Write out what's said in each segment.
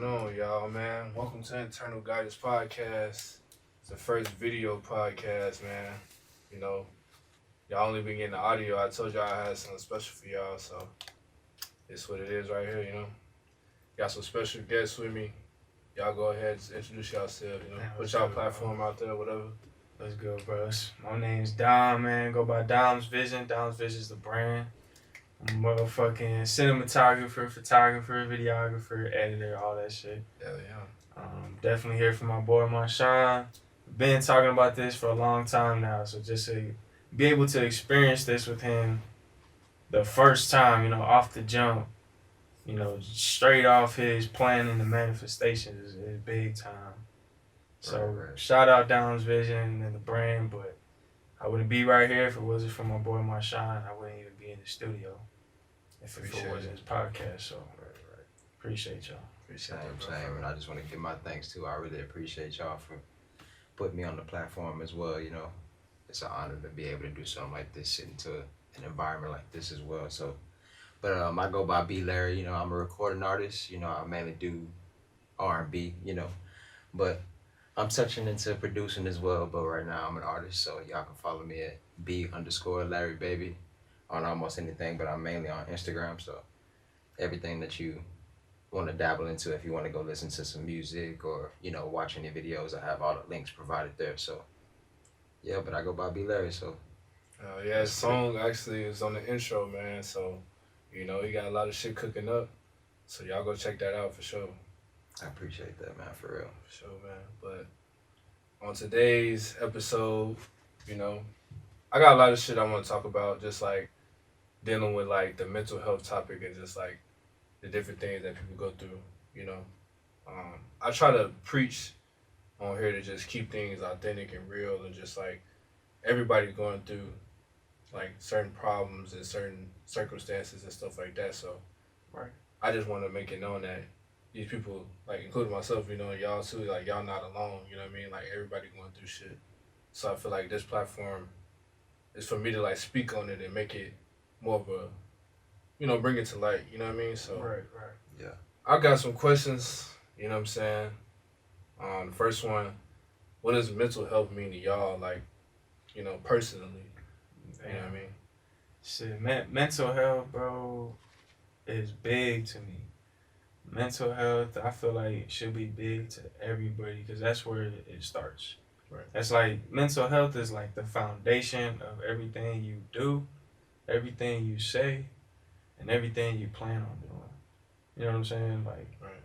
going on, y'all, man? Welcome to Internal Guidance Podcast. It's the first video podcast, man. You know, y'all only been getting the audio. I told y'all I had something special for y'all, so it's what it is right here. Got some special guests with me. Y'all go ahead and introduce yourselves, Put y'all platform out there, whatever. Let's go, bros. My name's Dom, man. Go by Domzvision. Domzvision's the brand. I'm a motherfucking cinematographer, photographer, videographer, editor, all that shit. Hell yeah. Definitely here for my boy Marshawn. Been talking about this for a long time now, so just to be able to experience this with him the first time, off the jump, straight off his planning and manifestation is big time. So Right. shout out Domzvision and the brand, but I wouldn't be right here if it wasn't for my boy Marshawn. I wouldn't even be in the studio if it wasn't his podcast. So appreciate y'all. Same. And I just want to give my thanks too. I really appreciate y'all for putting me on the platform as well. It's an honor to be able to do something like this, sit into an environment like this as well. So, but I go by B Larry. I'm a recording artist. I mainly do R&B. But I'm touching into producing as well. But right now I'm an artist, so y'all can follow me at B_Larry Baby on almost anything. But I'm mainly on Instagram, so everything that you want to dabble into, if you want to go listen to some music or watch any videos, I have all the links provided there. So yeah, but I go by B Larry. So Yeah, his song actually is on the intro, man. So he got a lot of shit cooking up. So y'all go check that out for sure. I appreciate that, man, for real. For sure, man. But on today's episode, I got a lot of shit I want to talk about, just like dealing with like the mental health topic and just like the different things that people go through. I try to preach on here to just keep things authentic and real, and just like everybody's going through like certain problems and certain circumstances and stuff like that. So Right. I just want to make it known that these people, like including myself, y'all too, like y'all not alone. You know what I mean? Like everybody going through shit. So I feel like this platform is for me to like speak on it and make it more of a, bring it to light. You know what I mean? So Right. Yeah. I got some questions. You know what I'm saying? The first one, what does mental health mean to y'all? Like, personally. You know what I mean? Shit, mental health, bro, is big to me. Mental health, I feel like should be big to everybody because that's where it starts. Right. That's like mental health is like the foundation of everything you do, everything you say, and everything you plan on doing. You know what I'm saying? Like, Right.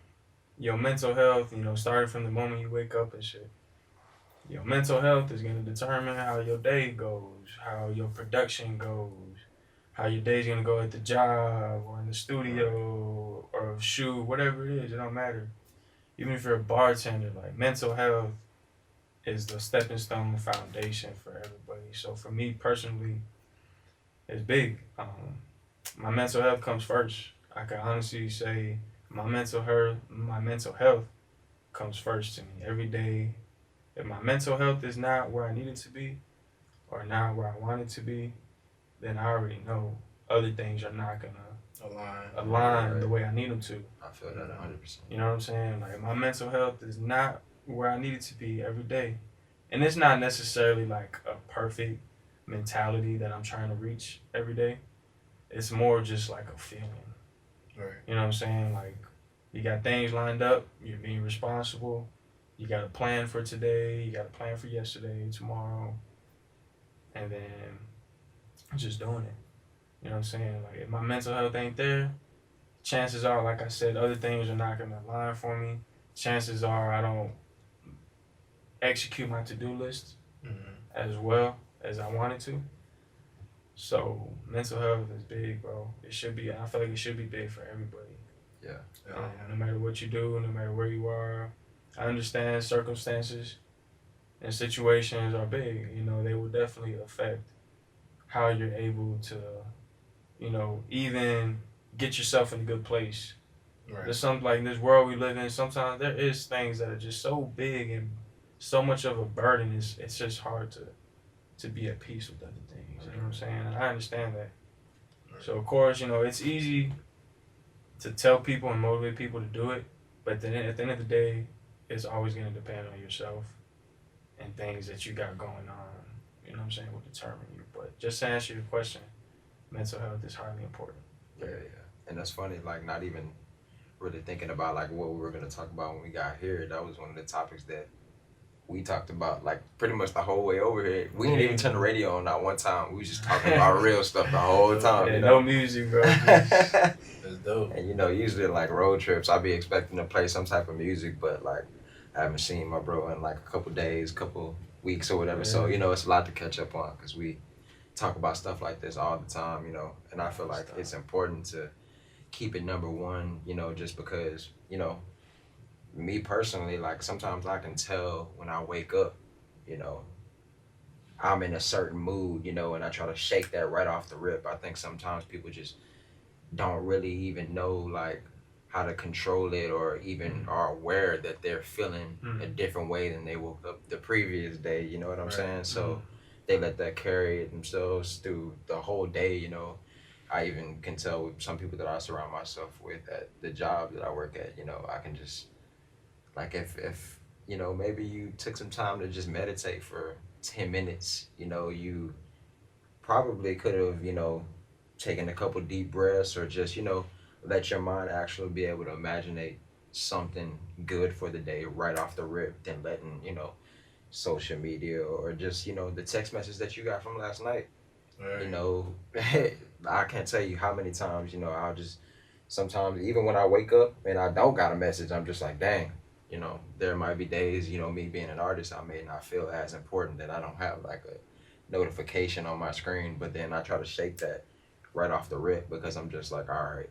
your mental health, starting from the moment you wake up and shit. Your mental health is going to determine how your day goes, how your production goes, how your day's going to go at the job or in the studio or shoot, whatever it is. It don't matter. Even if you're a bartender, like mental health is the stepping stone foundation for everybody. So for me personally, it's big. My mental health comes first. I can honestly say my mental health comes first to me every day. If my mental health is not where I need it to be or not where I want it to be, then I already know other things are not gonna align the way I need them to. I feel that 100%. You know what I'm saying? Like my mental health is not where I need it to be every day. And it's not necessarily like a perfect mentality that I'm trying to reach every day. It's more just like a feeling. Right. You know what I'm saying? Like you got things lined up, you're being responsible, you got a plan for today, you got a plan for yesterday, tomorrow, and then just doing it. You know what I'm saying? Like if my mental health ain't there, chances are, like I said, other things are not gonna align for me. Chances are I don't execute my to-do list as well as I wanted to. So mental health is big, bro. It should be. I feel like it should be big for everybody. Yeah. No matter what you do, no matter where you are. I understand circumstances and situations are big. They will definitely affect how you're able to, even get yourself in a good place. Right. There's something like in this world we live in, sometimes there is things that are just so big and so much of a burden. It's just hard to be at peace with other things. You know what I'm saying? And I understand that. So of course, it's easy to tell people and motivate people to do it, But then at the end of the day, it's always going to depend on yourself and things that you got going on. You know what I'm saying? Will determine you. But just to answer your question, mental health is highly important. Yeah, yeah. And that's funny, like not even really thinking about like what we were gonna talk about when we got here. That was one of the topics that we talked about like pretty much the whole way over here. We didn't even turn the radio on not one time. We was just talking about real stuff the whole time. Yeah, You know? no music, bro. That's dope. And you know, usually like road trips, I'll be expecting to play some type of music, but like I haven't seen my bro in like a couple days, couple weeks or whatever. So you know, it's a lot to catch up on because we talk about stuff like this all the time. You know, and I feel like it's important to keep it number one. You know, just because you know, me personally, like sometimes I can tell when I wake up. You know, I'm in a certain mood. You know, and I try to shake that right off the rip. I think sometimes people just don't really even know like how to control it or even are aware that they're feeling a different way than they woke up the previous day, you know what I'm saying? So they let that carry themselves through the whole day, you know. I even can tell with some people that I surround myself with at the job that I work at, you know, I can just like if you know, maybe you took some time to just meditate for 10 minutes, you know, you probably could have, you know, taken a couple deep breaths or just, you know, let your mind actually be able to imaginate something good for the day right off the rip than letting, you know, social media or just, you know, the text message that you got from last night. Right. You know, I can't tell you how many times, you know, I'll just sometimes even when I wake up and I don't got a message, I'm just like, dang, you know, there might be days, you know, me being an artist, I may not feel as important that I don't have like a notification on my screen, but then I try to shake that right off the rip because I'm just like, all right,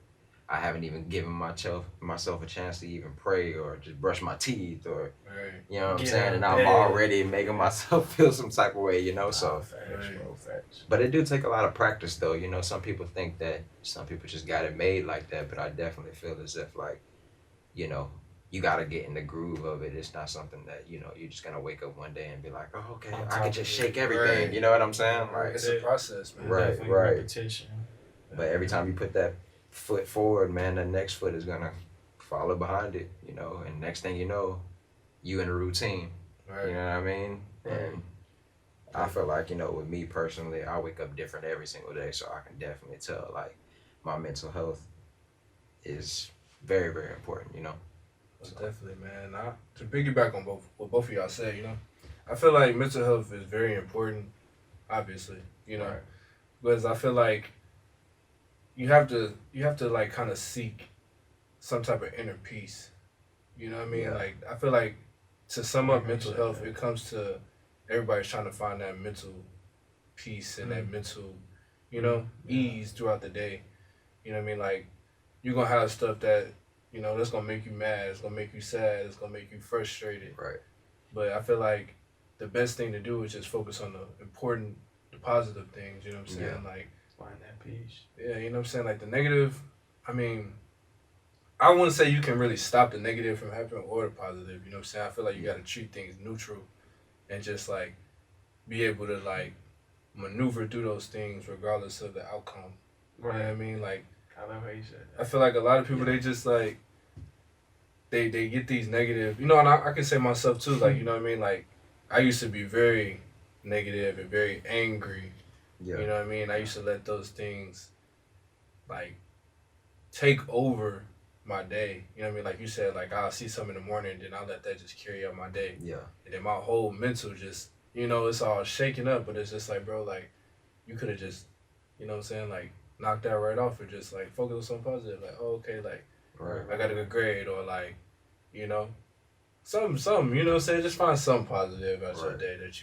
I haven't even given myself a chance to even pray or just brush my teeth or Right. you know what I'm Get saying, out and I'm there. already making myself feel some type of way, you know. So, Facts, bro, facts. but it do take a lot of practice, though. You know, some people think that some people just got it made like that, but I definitely feel as if like, you know, you got to get in the groove of it. It's not something that you know you're just gonna wake up one day and be like, oh, okay, On I top can of just it. shake everything. Right. You know what I'm saying? Like, It's a process, man. Right, Definitely right. repetition. but every time you put that foot forward, man, the next foot is gonna follow behind it. You know, and next thing you know, you in a routine. Right. You know what I mean? And I feel like, you know, with me personally, I wake up different every single day, so I can definitely tell like my mental health is very, very important, you know. Most definitely, man. To piggyback on what both of y'all said, you know, I feel like mental health is very important. Obviously, you know, Right. because I feel like you have to like kind of seek some type of inner peace. You know what I mean? Yeah. Like I feel like to sum I up mental appreciate health, that. it comes to everybody's trying to find that mental peace and that mental, you know, ease throughout the day. You know what I mean? Like you're gonna have stuff that, you know, that's gonna make you mad, it's gonna make you sad, it's gonna make you frustrated. Right. But I feel like the best thing to do is just focus on the positive things, you know what I'm saying? Yeah. Like, Find that peace. yeah, you know what I'm saying? Like the negative, I mean, I wouldn't say you can really stop the negative from happening or the positive, you know what I'm saying? I feel like you gotta treat things neutral and just like be able to like maneuver through those things regardless of the outcome. You know what I mean? Like I love how you said I that. feel like a lot of people they just like they get these negative, you know, and I can say myself too, like, you know what I mean? Like I used to be very negative and very angry. Yeah. You know what I mean? I used to let those things like take over my day. You know what I mean? Like you said, like I'll see something in the morning, then I'll let that just carry out my day. Yeah. And then my whole mental just, you know, it's all shaking up, but it's just like, bro, like you could have just, you know what I'm saying, like knocked that right off or just like focus on something positive. Like, oh, okay, like Right. I got a good grade or like, you know, something, you know what I'm saying? Just find something positive about your Right. day that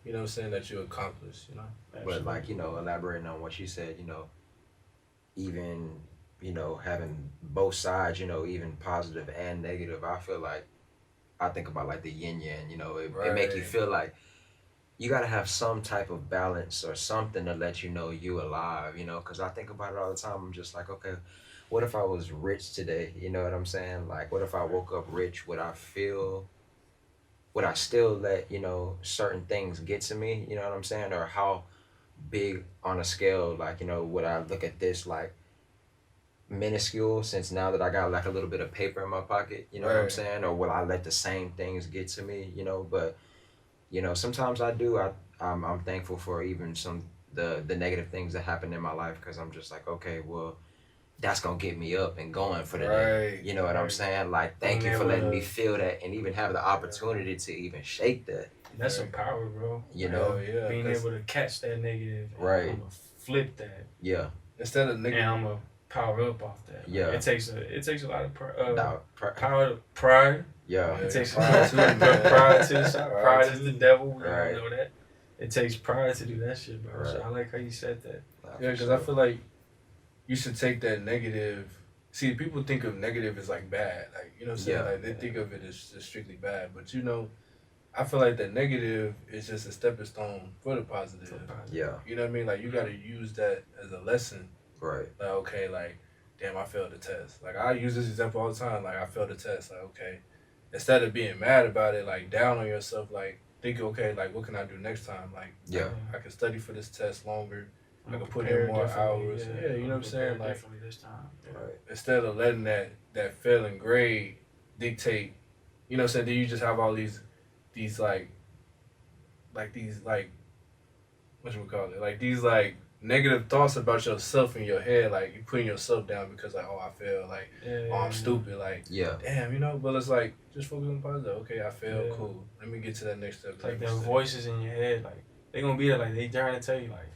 you know what I'm saying, that you accomplished, you know? But like, you know, elaborating on what you said, you know, even, you know, having both sides, you know, even positive and negative, I feel like I think about like the yin yang, you know, it make you Right. feel like you got to have some type of balance or something to let you know you alive, you know, because I think about it all the time. I'm just like, okay, what if I was rich today? You know what I'm saying? Like, what if I woke up rich? Would I still let, you know, certain things get to me? You know what I'm saying? Or how big on a scale, like, you know, would I look at this like, minuscule since now that I got like a little bit of paper in my pocket, you know what I'm Right. saying? Or will I let the same things get to me, you know? But you know, sometimes I do. I'm thankful for even some the negative things that happen in my life because I'm just like, okay, well, that's gonna get me up and going for the day. Right. You know what I'm Right. saying? Like, thank Being you for able letting me to, feel that and even have the opportunity to even shake that. that's some power, bro. You Hell know? yeah. Being 'Cause able to catch that negative and Right. I'm gonna flip that Yeah. instead of and nigga, I'm gonna power up off that. Like, Yeah. it takes a lot of Nah, power, pride. yeah. It takes pride too, man. pride to the shot. Pride Pride is too. the devil. We all Right. know that. It takes pride to do that shit, bro. So Right. I like how you said that. Nah, Yeah, for because sure. I feel like you should take that negative. See, people think of negative as like bad, like you know what I'm saying. Yeah. Like they think of it as just strictly bad, but you know, I feel like that negative is just a stepping stone for the positive. Yeah. You know what I mean? Like you got to use that as a lesson. Right. Like okay, like damn, I failed the test. Like I use this example all the time. Like I failed the test. Like okay, instead of being mad about it, like down on yourself, like think okay, like what can I do next time? Like Yeah. I can study for this test longer. I I'm can put in prepared more differently, hours. Yeah, you know what I'm saying? prepared Like differently this time. Yeah. Right. instead of letting that failing grade dictate, you know what I'm saying? Then you just have all these these like what you would call it? Like these like negative thoughts about yourself in your head, like you putting yourself down because like, oh I failed, like Yeah, oh I'm stupid, like Yeah. damn, you know, but it's like just focus on the positive. Okay, I failed, Yeah. cool. Let me get to that next step. It's like next them step. voices in your head, like they gonna be there, like they trying to tell you, like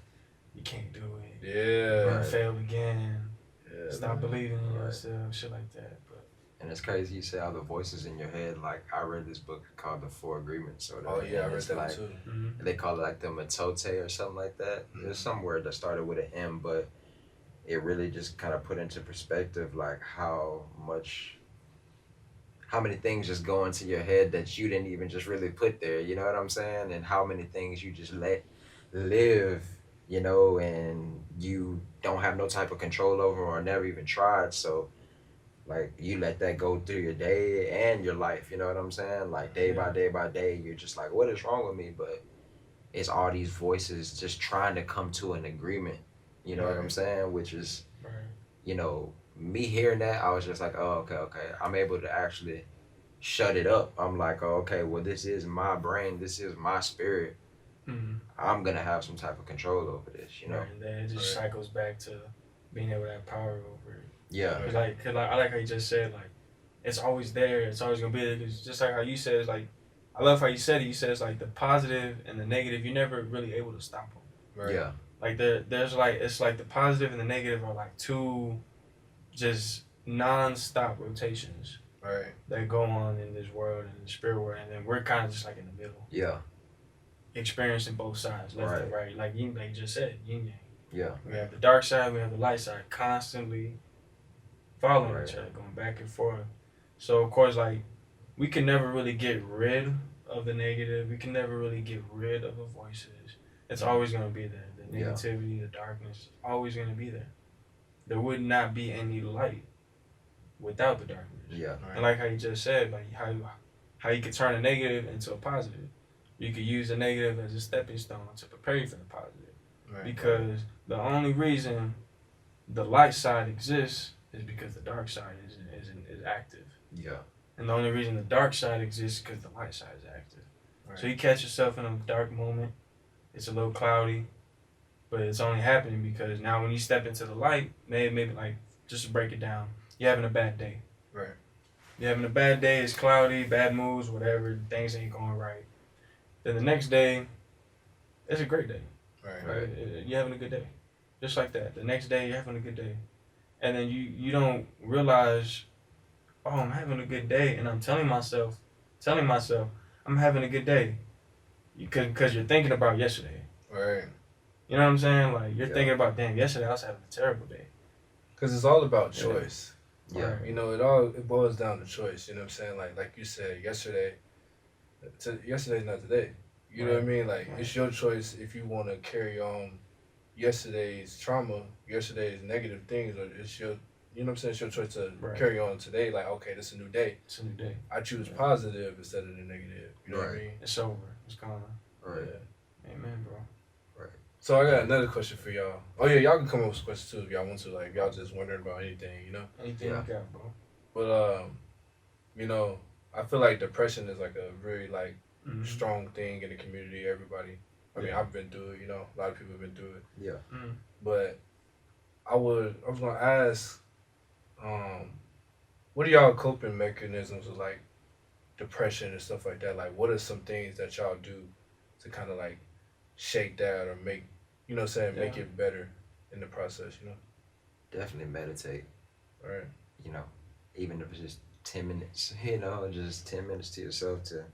you can't do it. Yeah. You Right. failed again. Yeah. Stop man. believing in Right. yourself, shit like that. But And it's crazy you say all the voices in your head. Like I read this book called The Four Agreements. Or Oh yeah, I read it's that one like, too. they call it like the matote or something like that. There's some word that started with an M, but it really just kind of put into perspective like how many things just go into your head that you didn't even just really put there, you know what I'm saying? And how many things you just let live, you know, and you don't have no type of control over or never even tried. So like you let that go through your day and your life, you know what I'm saying? Like day by day by day, you're just like, what is wrong with me? But it's all these voices just trying to come to an agreement, you know what I'm Right. saying? Which is, right. you know, me hearing that, I was just like, oh, okay. I'm able to actually shut it up. I'm like, oh, okay, well, this is my brain, this is my spirit. Mm-hmm. I'm gonna have some type of control over this, you know? Right, and then it just Right. cycles back to being able to have power over it. Yeah. Cause I like how you just said, like, it's always there, it's always gonna be there. Cause just like how you said, it's like, I love how you said it. You said it's like the positive and the negative, you're never really able to stop them. Right. Yeah. Like there's like, it's like the positive and the negative are like two just non-stop rotations Right. that go on in this world and the spirit world, and then we're kind of just like in the middle, Yeah. experiencing both sides, left and right, like you just said, yin yang. Yeah. We have the dark side, we have the light side, constantly following Right. each other, going back and forth. So of course, like we can never really get rid of the negative. We can never really get rid of the voices. It's always gonna be there. The Yeah. negativity, the darkness, always gonna be there. There would not be any light without the darkness. Yeah. Right. And like how you just said, like how you could turn a negative into a positive. You could use the negative as a stepping stone to prepare you for the positive. Right. Because the only reason the light side exists is because the dark side is active. Yeah. And the only reason the dark side exists is because the light side is active. Right. So you catch yourself in a dark moment, it's a little cloudy, but it's only happening because now when you step into the light, maybe like, just to break it down, you're having a bad day. Right. You're having a bad day, it's cloudy, bad moods, whatever, things ain't going right. Then the next day, it's a great day. Right. You're having a good day. Just like that. The next day, you're having a good day. And then you don't realize, oh, I'm having a good day. And I'm telling myself, I'm having a good day. Because you're thinking about yesterday. Right. You know what I'm saying? Like, you're Yeah. thinking about, damn, yesterday I was having a terrible day. Because it's all about Yeah. choice. Yeah. Right. You know, it boils down to choice. You know what I'm saying? Like you said, yesterday's not today. You know what I mean? Like it's your choice if you want to carry on yesterday's trauma, yesterday's negative things, or it's your, you know what I'm saying? It's your choice to Right. carry on today. Like okay, this is a new day. It's a new day. I choose positive instead of the negative. You know what I Right. mean? It's over. It's gone. Right. Yeah. Amen, bro. So I got another question for y'all. Oh yeah, y'all can come up with questions too if y'all want to. Like if y'all just wondering about anything, you know. Anything Yeah. you got, bro? But you know, I feel like depression is like a very like Mm-hmm. strong thing in the community. Everybody. I mean, Yeah. I've been through it. You know, a lot of people have been through it. Yeah. Mm-hmm. But I was gonna ask, um, what are y'all coping mechanisms with like depression and stuff like that? Like, what are some things that y'all do to kind of like shake that or make, you know, what I'm saying, make Yeah. it better in the process? You know, Definitely meditate. right? You know, even if it's just 10 minutes. You know, just 10 minutes to yourself to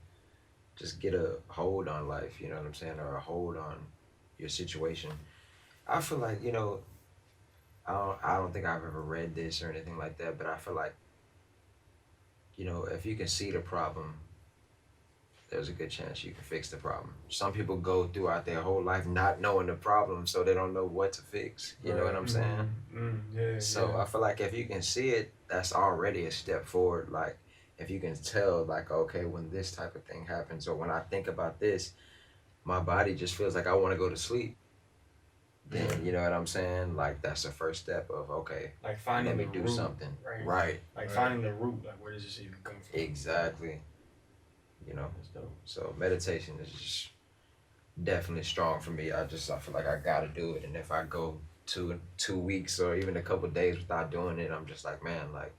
just get a hold on life. You know what I'm saying, or a hold on your situation. I feel like I don't think I've ever read this or anything like that, but I feel like if you can see the problem, there's a good chance you can fix the problem. Some people go throughout their whole life not knowing the problem, so they don't know what to fix. You know what I'm saying? Yeah. So yeah. I feel like if you can see it, that's already a step forward. Like if you can tell, like, okay, when this type of thing happens, or when I think about this, my body just feels like I want to go to sleep. Then you know what I'm saying? Like that's the first step of okay, Like finding let me the do root, something. right? Right. Like finding the root. Like where does this even come from? Exactly. That's dope. So meditation is just definitely strong for me. I feel like I gotta do it, and if I go 2 weeks or even a couple of days without doing it, I'm just like, man, like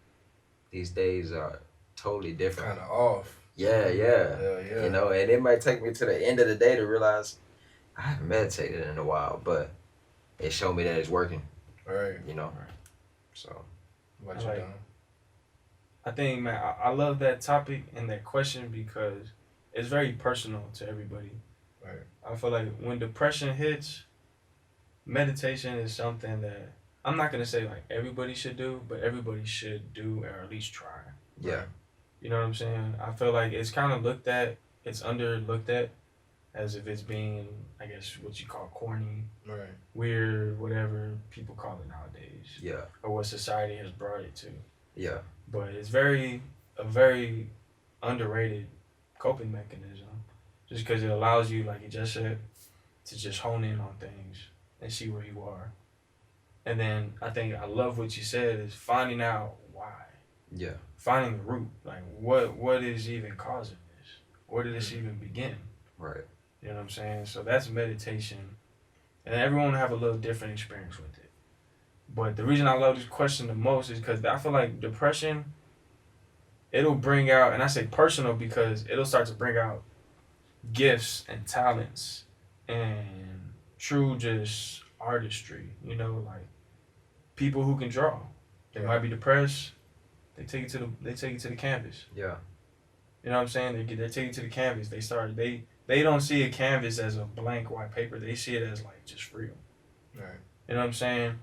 these days are totally different. Kind of off. Yeah. Yeah. And it might take me to the end of the day to realize I haven't meditated in a while, but it showed me that it's working. Right. So. What you doing? I think, man, I love that topic and that question because it's very personal to everybody. Right. I feel like when depression hits, meditation is something that I'm not gonna say like everybody should do, but everybody should do or at least try. Yeah. You know what I'm saying? I feel like it's kind of it's under looked at as if it's being, I guess, what you call corny, Right. weird, whatever people call it nowadays. Yeah. Or what society has brought it to. Yeah. But it's a very underrated coping mechanism, just because it allows you, like you just said, to just hone in on things and see where you are. And then I think I love what you said is finding out why. Yeah. Finding the root, like what is even causing this? Where did this even begin? Right. You know what I'm saying? So that's meditation, and everyone will have a little different experience with it. But the reason I love this question the most is because I feel like depression, it'll bring out, and I say personal because it'll start to bring out gifts and talents and true just artistry, like people who can draw. They might be depressed, they take it to the canvas. Yeah. You know what I'm saying? They take it to the canvas. They don't see a canvas as a blank white paper. They see it as like just real. Right. You know what I'm saying?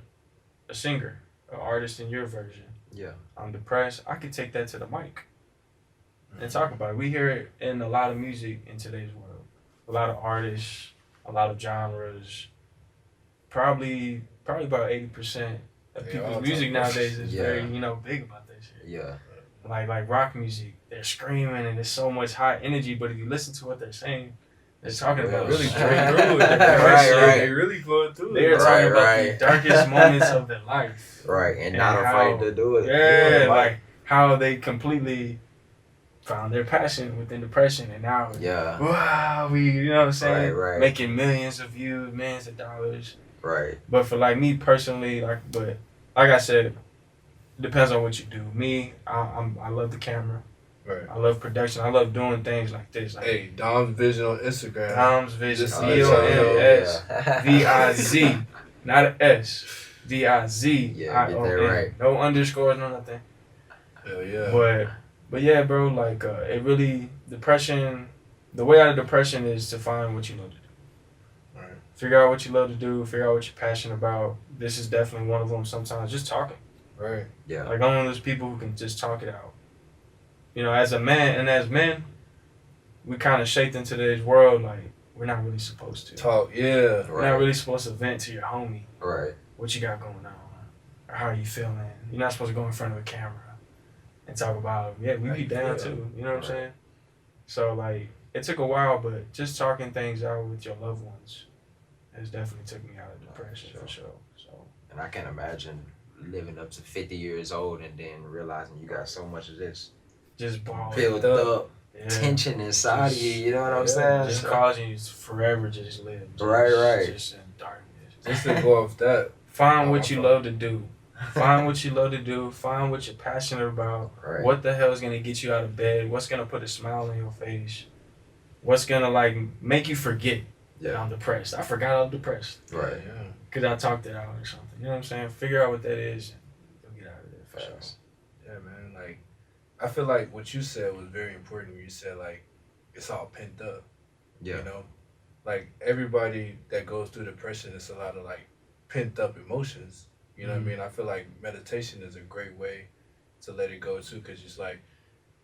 A singer, an artist in your version. Yeah. I'm depressed. I could take that to the mic and talk about it. We hear it in a lot of music in today's world. A lot of artists, a lot of genres. Probably about 80% of people's music nowadays is very, big about that shit. Yeah. Like rock music, they're screaming and there's so much high energy, but if you listen to what they're saying, they're talking about really going through it. Right. They're really going through it. They're talking about the darkest moments of their life. Right, and not afraid to do it. Yeah, like how they completely found their passion within depression, and now, wow, you know what I'm saying? Right. Making millions of views, millions of dollars. Right. But for like me personally, like I said, it depends on what you do. Me, I love the camera. Right. I love production. I love doing things like this. Like, hey, Domzvision on Instagram. Domzvision. DOMSVIZ. Not an S. VIZ. Yeah, get that right. No underscores, no nothing. Hell yeah. But yeah, bro, like it really, depression, the way out of depression is to find what you love to do. Right. Figure out what you love to do, figure out what you're passionate about. This is definitely one of them sometimes, just talking. Right. Yeah. Like I'm one of those people who can just talk it out. As a man and as men, we kind of shaped in today's world like we're not really supposed to. Talk, yeah. We're not really supposed to vent to your homie. Right. What you got going on? Or how are you feeling? You're not supposed to go in front of a camera and talk about, we be down too. You know what I'm saying? So like, it took a while, but just talking things out with your loved ones has definitely took me out of depression for sure. So And I can't imagine living up to 50 years old and then realizing you got so much of this just balling built up tension inside of you. You know what I'm saying? Just causing you to forever just live. Right. Just in darkness. Just to go off that. Find what you love to do. Find what you love to do. Find what you're passionate about. Right. What the hell is gonna get you out of bed? What's gonna put a smile on your face? What's gonna like make you forget that I'm depressed? I forgot I'm depressed. Right. Yeah. Cause I talked it out or something. You know what I'm saying? Figure out what that is and you'll get out of there for sure. Yeah, man. Like, I feel like what you said was very important when you said, like, it's all pent up. Yeah. You know? Like, everybody that goes through depression, it's a lot of, like, pent up emotions. You know what I mean? I feel like meditation is a great way to let it go, too, because it's like,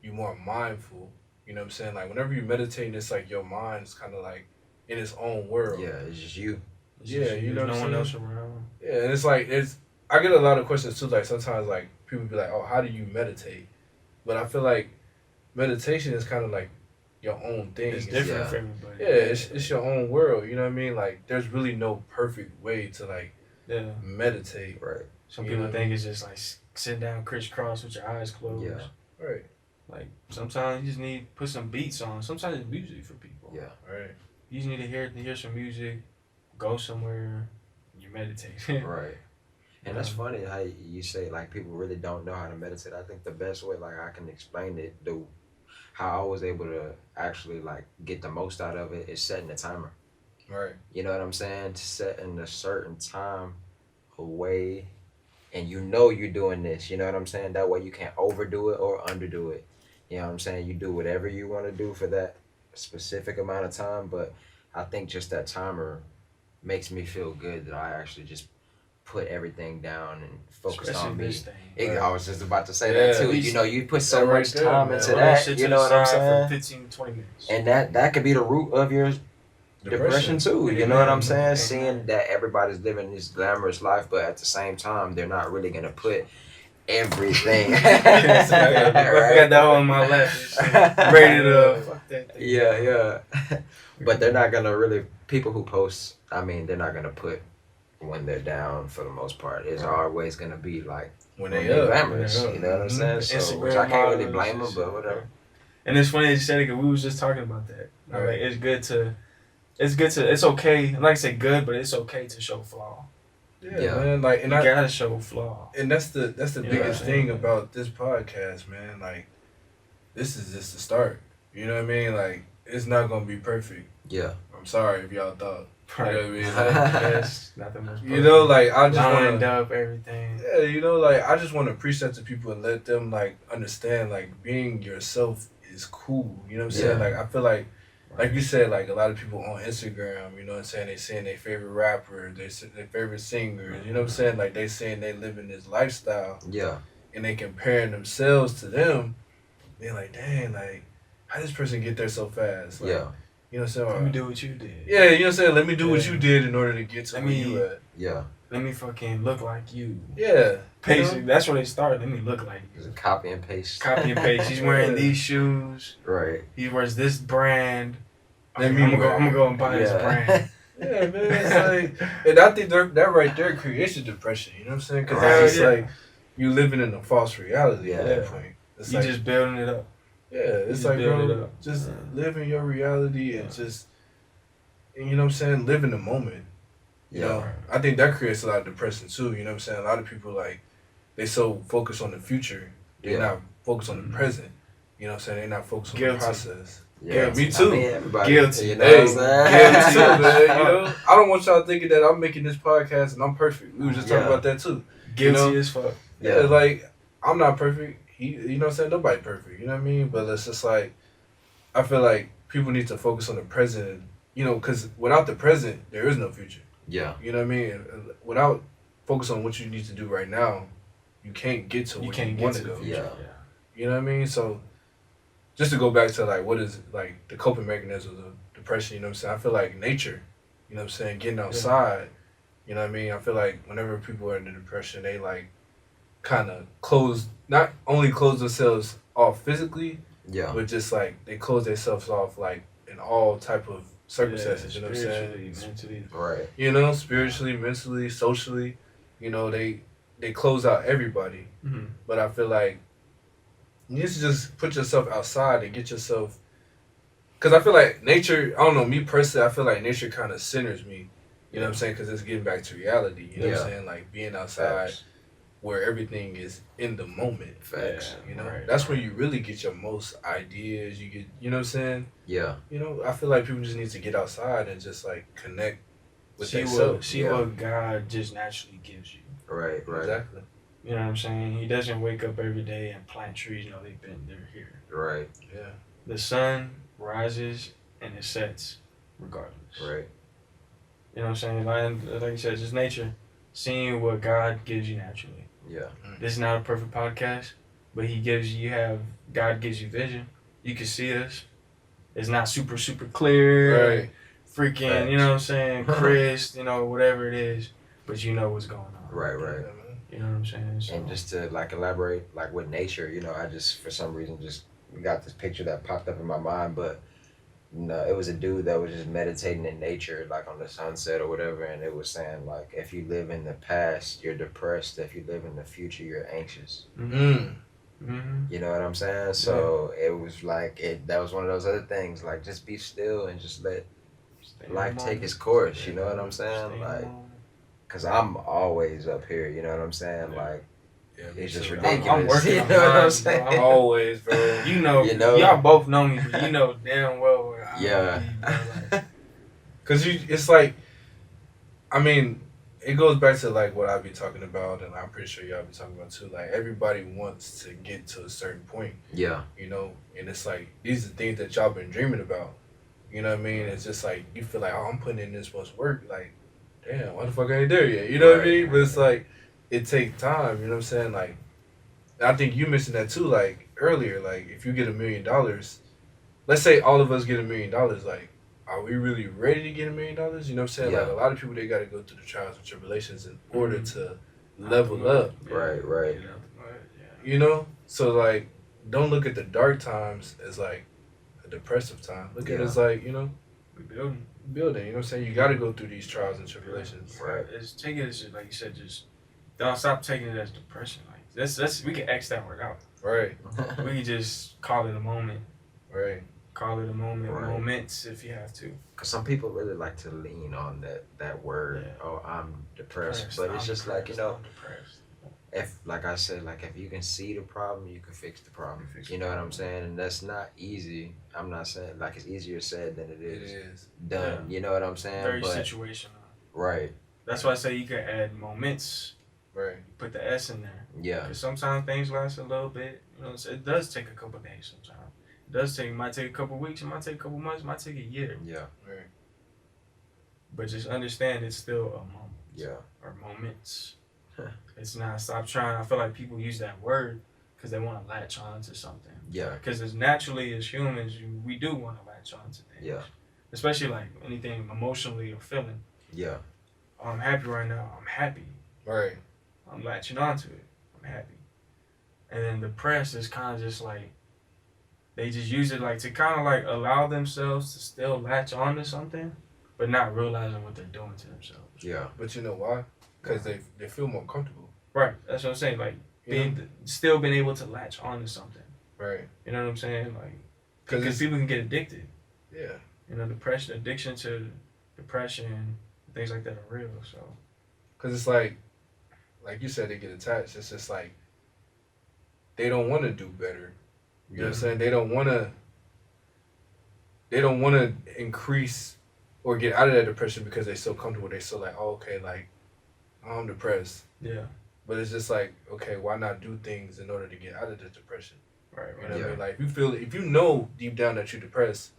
you're more mindful. You know what I'm saying? Like, whenever you meditate, it's like your mind's kind of, like, in its own world. Yeah, it's just you. Yeah, you know what I'm saying? No one else around. Yeah, and it's like, I get a lot of questions, too. Like, sometimes, like, people be like, oh, how do you meditate? But I feel like meditation is kind of like your own thing. It's different for everybody. Yeah, it's your own world. You know what I mean? Like, there's really no perfect way to like meditate. Right. Some people think it's just like sit down crisscross with your eyes closed. Yeah. Right. Like sometimes you just need to put some beats on. Sometimes it's music for people. Yeah. Right. You just need to hear some music, go somewhere, you meditate. Right. And that's funny how you say like people really don't know how to meditate. I think the best way like I can explain it, how I was able to actually like get the most out of it is setting a timer. Right. You know what I'm saying? Setting a certain time away, and you know you're doing this. You know what I'm saying? That way you can't overdo it or underdo it. You know what I'm saying? You do whatever you want to do for that specific amount of time, but I think just that timer makes me feel good that I actually just put everything down and focus on me. I was just about to say that too. You know, you put so much time into that. You know what I'm saying? 15, 20 minutes. And that could be the root of your depression too. You know what I'm saying? Seeing that everybody's living this glamorous life, but at the same time, they're not really gonna put everything. I got that on my left. Ready to fuck that thing. Yeah. But they're not gonna really. People who post, I mean, they're not gonna put when they're down for the most part. It's always gonna be like when they're glamorous. You know what I'm saying? So, which I can't really blame them, but whatever. And it's funny that you said it because we was just talking about that. Like it's okay. Like I say, good, but it's okay to show flaw. Yeah, man. Like, and you gotta show flaw. And that's the biggest thing about this podcast, man. Like, this is just the start. You know what I mean? Like, it's not gonna be perfect. Yeah. I'm sorry if y'all thought. Right. You know what I mean? Yes, not the most perfect. You know, like I just lined wanna, up everything. Yeah, you know, like I just want to preach that to people and let them like understand like being yourself is cool. You know what I'm saying? Like I feel like you said, like a lot of people on Instagram, you know what I'm saying, they saying their favorite rapper, their favorite singers, you know what I'm saying? Like they saying they living this lifestyle. Yeah. And they comparing themselves to them. They're like, dang, like how this person get there so fast? Like, yeah. You know what I'm saying? Let me do what you did. Yeah, you know what I'm saying? Let me do what you did in order to get to where you at. Yeah. Let me fucking look like you. Yeah. Basically, that's where they start. Let me look like you. Just copy and paste. Copy and paste. He's wearing these shoes. Right. He wears this brand. I'm gonna go and buy this brand. Yeah, man. It's like, and I think that right there creates your depression. You know what I'm saying? Because it's like you living in a false reality at that point. It's you like, just building it up. Yeah, it's like, bro, just live in your reality and just, you know what I'm saying, live in the moment. You know, I think that creates a lot of depression too. You know what I'm saying? A lot of people like they so focused on the future, they're not focused on the present. You know what I'm saying? They're not focused on the process. Yeah, me too. I mean, everybody, guilty. You know what I'm saying? Guilty too, man. You know, I don't want y'all thinking that I'm making this podcast and I'm perfect. We were just talking about that too. Guilty as fuck. Yeah, like I'm not perfect. You know what I'm saying? Nobody perfect. You know what I mean? But it's just like I feel like people need to focus on the present. You know, because without the present, there is no future. Yeah. You know what I mean? Without focus on what you need to do right now, you can't get to where you want to go. Yeah. You know what I mean? So just to go back to like what is like the coping mechanisms of depression, you know what I'm saying? I feel like nature, you know what I'm saying, getting outside, you know what I mean? I feel like whenever people are in the depression, they like kind of not only close themselves off physically, but just like they close themselves off like in all type of circumstances. You know what I'm saying? Spiritually, mentally. Right. You know, spiritually, mentally, socially. You know, they close out everybody. Mm-hmm. But I feel like you need to just put yourself outside and get yourself. Because I feel like nature. I don't know, me personally. I feel like nature kind of centers me. You know what I'm saying? Because it's getting back to reality. You know what I'm saying? Like being outside. Facts. Where everything is in the moment. Facts. You know, Right, that's when you really get your most ideas. You get, you know what I'm saying? Yeah. You know, I feel like people just need to get outside and just like connect with See themselves. what God just naturally gives you. Right. Right. Exactly. You know what I'm saying? He doesn't wake up every day and plant trees. No, they're here. Right. Yeah. The sun rises and it sets regardless. Right. You know what I'm saying? Like you said, just nature. Seeing what God gives you naturally. Yeah. This is not a perfect podcast, but God gives you vision. You can see us. It's not super clear. Right. Freaking, Facts. you know what I'm saying? Chris, you know, whatever it is, but you know what's going on. Right. Right. Yeah, man. You know what I'm saying? So, And just to like elaborate, like with nature, you know, I just for some reason just got this picture that popped up in my mind, but no, it was a dude that was just meditating in nature, like on the sunset or whatever, and it was saying like, if you live in the past, you're depressed. If you live in the future, you're anxious. Mm. mm-hmm. You know what I'm saying? So it was like that was one of those other things, like just be still and just let life take its course. You know what I'm saying? Like, cause I'm always up here. You know what I'm saying? Yeah. Like. Yeah, me It's just too. ridiculous. I'm working you on know what I'm mine, saying? bro. Always, bro. You know, y'all both know me, but you know damn well where I'm Yeah. like, Cause it's like, I mean, it goes back to like what I be talking about, and I'm pretty sure y'all be talking about too. Like everybody wants to get to a certain point, Yeah. you know, and it's like these are things that y'all been dreaming about. You know what I mean? It's just like you feel like, oh, I'm putting in this much work. Like, damn, why the fuck I ain't there yet? You know what I mean? But it's like it takes time. You know what I'm saying? Like, I think you mentioned that too. Like earlier, like if you get $1 million, let's say all of us get $1 million, like. Are we really ready to get $1 million? You know what I'm saying? Yeah. Like a lot of people, they got to go through the trials and tribulations in order to level up. Right, right. You know, so like, don't look at the dark times as like a depressive time. Look at it as like, you know, we building. building. You know what I'm saying? You got to go through these trials and tribulations. Right. It's take it as like you said, just don't stop taking it as depression. Like that's we can X that word out. Right, We can just call it a moment. right. Call it a moment, Right. moments if you have to. Cause some people really like to lean on that word. Yeah. Oh, I'm depressed. But it's just like, you know, I'm depressed. if like I said, like if you can see the problem, you can fix the problem. You know what I'm saying? And that's not easy. I'm not saying like it's easier said than it It is is. done. You know what I'm saying? Very But situational. right. That's why I say you can add moments. Right. Put the S in there. Yeah. Because sometimes things last a little bit. You know, so it does take a couple days sometimes. It might take a couple weeks, it might take a couple months, it might take a year. Yeah. Right. But just understand it's still a moment. Yeah. Or moments. It's not, stop trying. I feel like people use that word because they want to latch on to something. Yeah. Because as naturally as humans, we do want to latch on to things. Yeah. Especially like anything emotionally or feeling. Yeah. Oh, I'm happy right now. I'm happy. Right. I'm latching onto it. I'm happy. And then depressed is kind of just like, they just use it like to kind of like allow themselves to still latch on to something, but not realizing what they're doing to themselves. Yeah. But you know why? Because they feel more comfortable. Right. That's what I'm saying. Like still being able to latch on to something. Right. You know what I'm saying? Like because people can get addicted. Yeah. You know, addiction to depression, things like that are real. So. Because it's like you said, they get attached. It's just like they don't want to do better. You know what I'm saying? They don't want to increase or get out of that depression because they're so comfortable. They're so like, oh, okay, like, I'm depressed. Yeah. But it's just like, okay, why not do things in order to get out of the depression? Right. You know what I mean? Like, if you know deep down that you're depressed,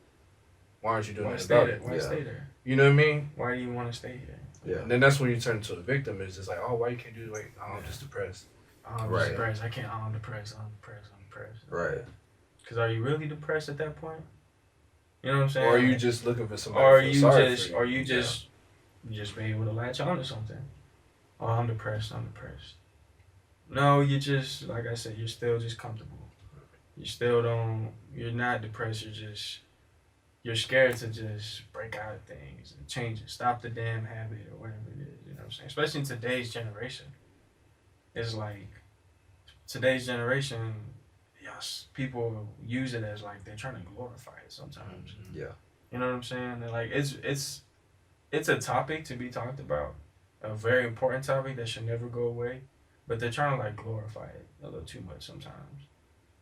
why aren't you doing that about it? Why stay there? You know what I mean? Why do you want to stay here? Yeah. And then that's when you turn into a victim. It's just like, oh, why you can't do it? Like, oh, I'm just depressed. I'm Right. depressed. I can't. I'm depressed. Right. Because are you really depressed at that point? You know what I'm saying? Or are you just looking for somebody Or to feel you sorry just, for or you just be able to latch on to something. Oh, I'm depressed. No, you just, like I said, you're still just comfortable. You still don't. You're not depressed. You're just you're scared to just break out of things and change it, stop the damn habit or whatever it is. You know what I'm saying? Especially in today's generation, it's like today's generation. Yes, people use it as like they're trying to glorify it sometimes. Yeah. You know what I'm saying? And like it's a topic to be talked about, a very important topic that should never go away, but they're trying to like glorify it a little too much sometimes.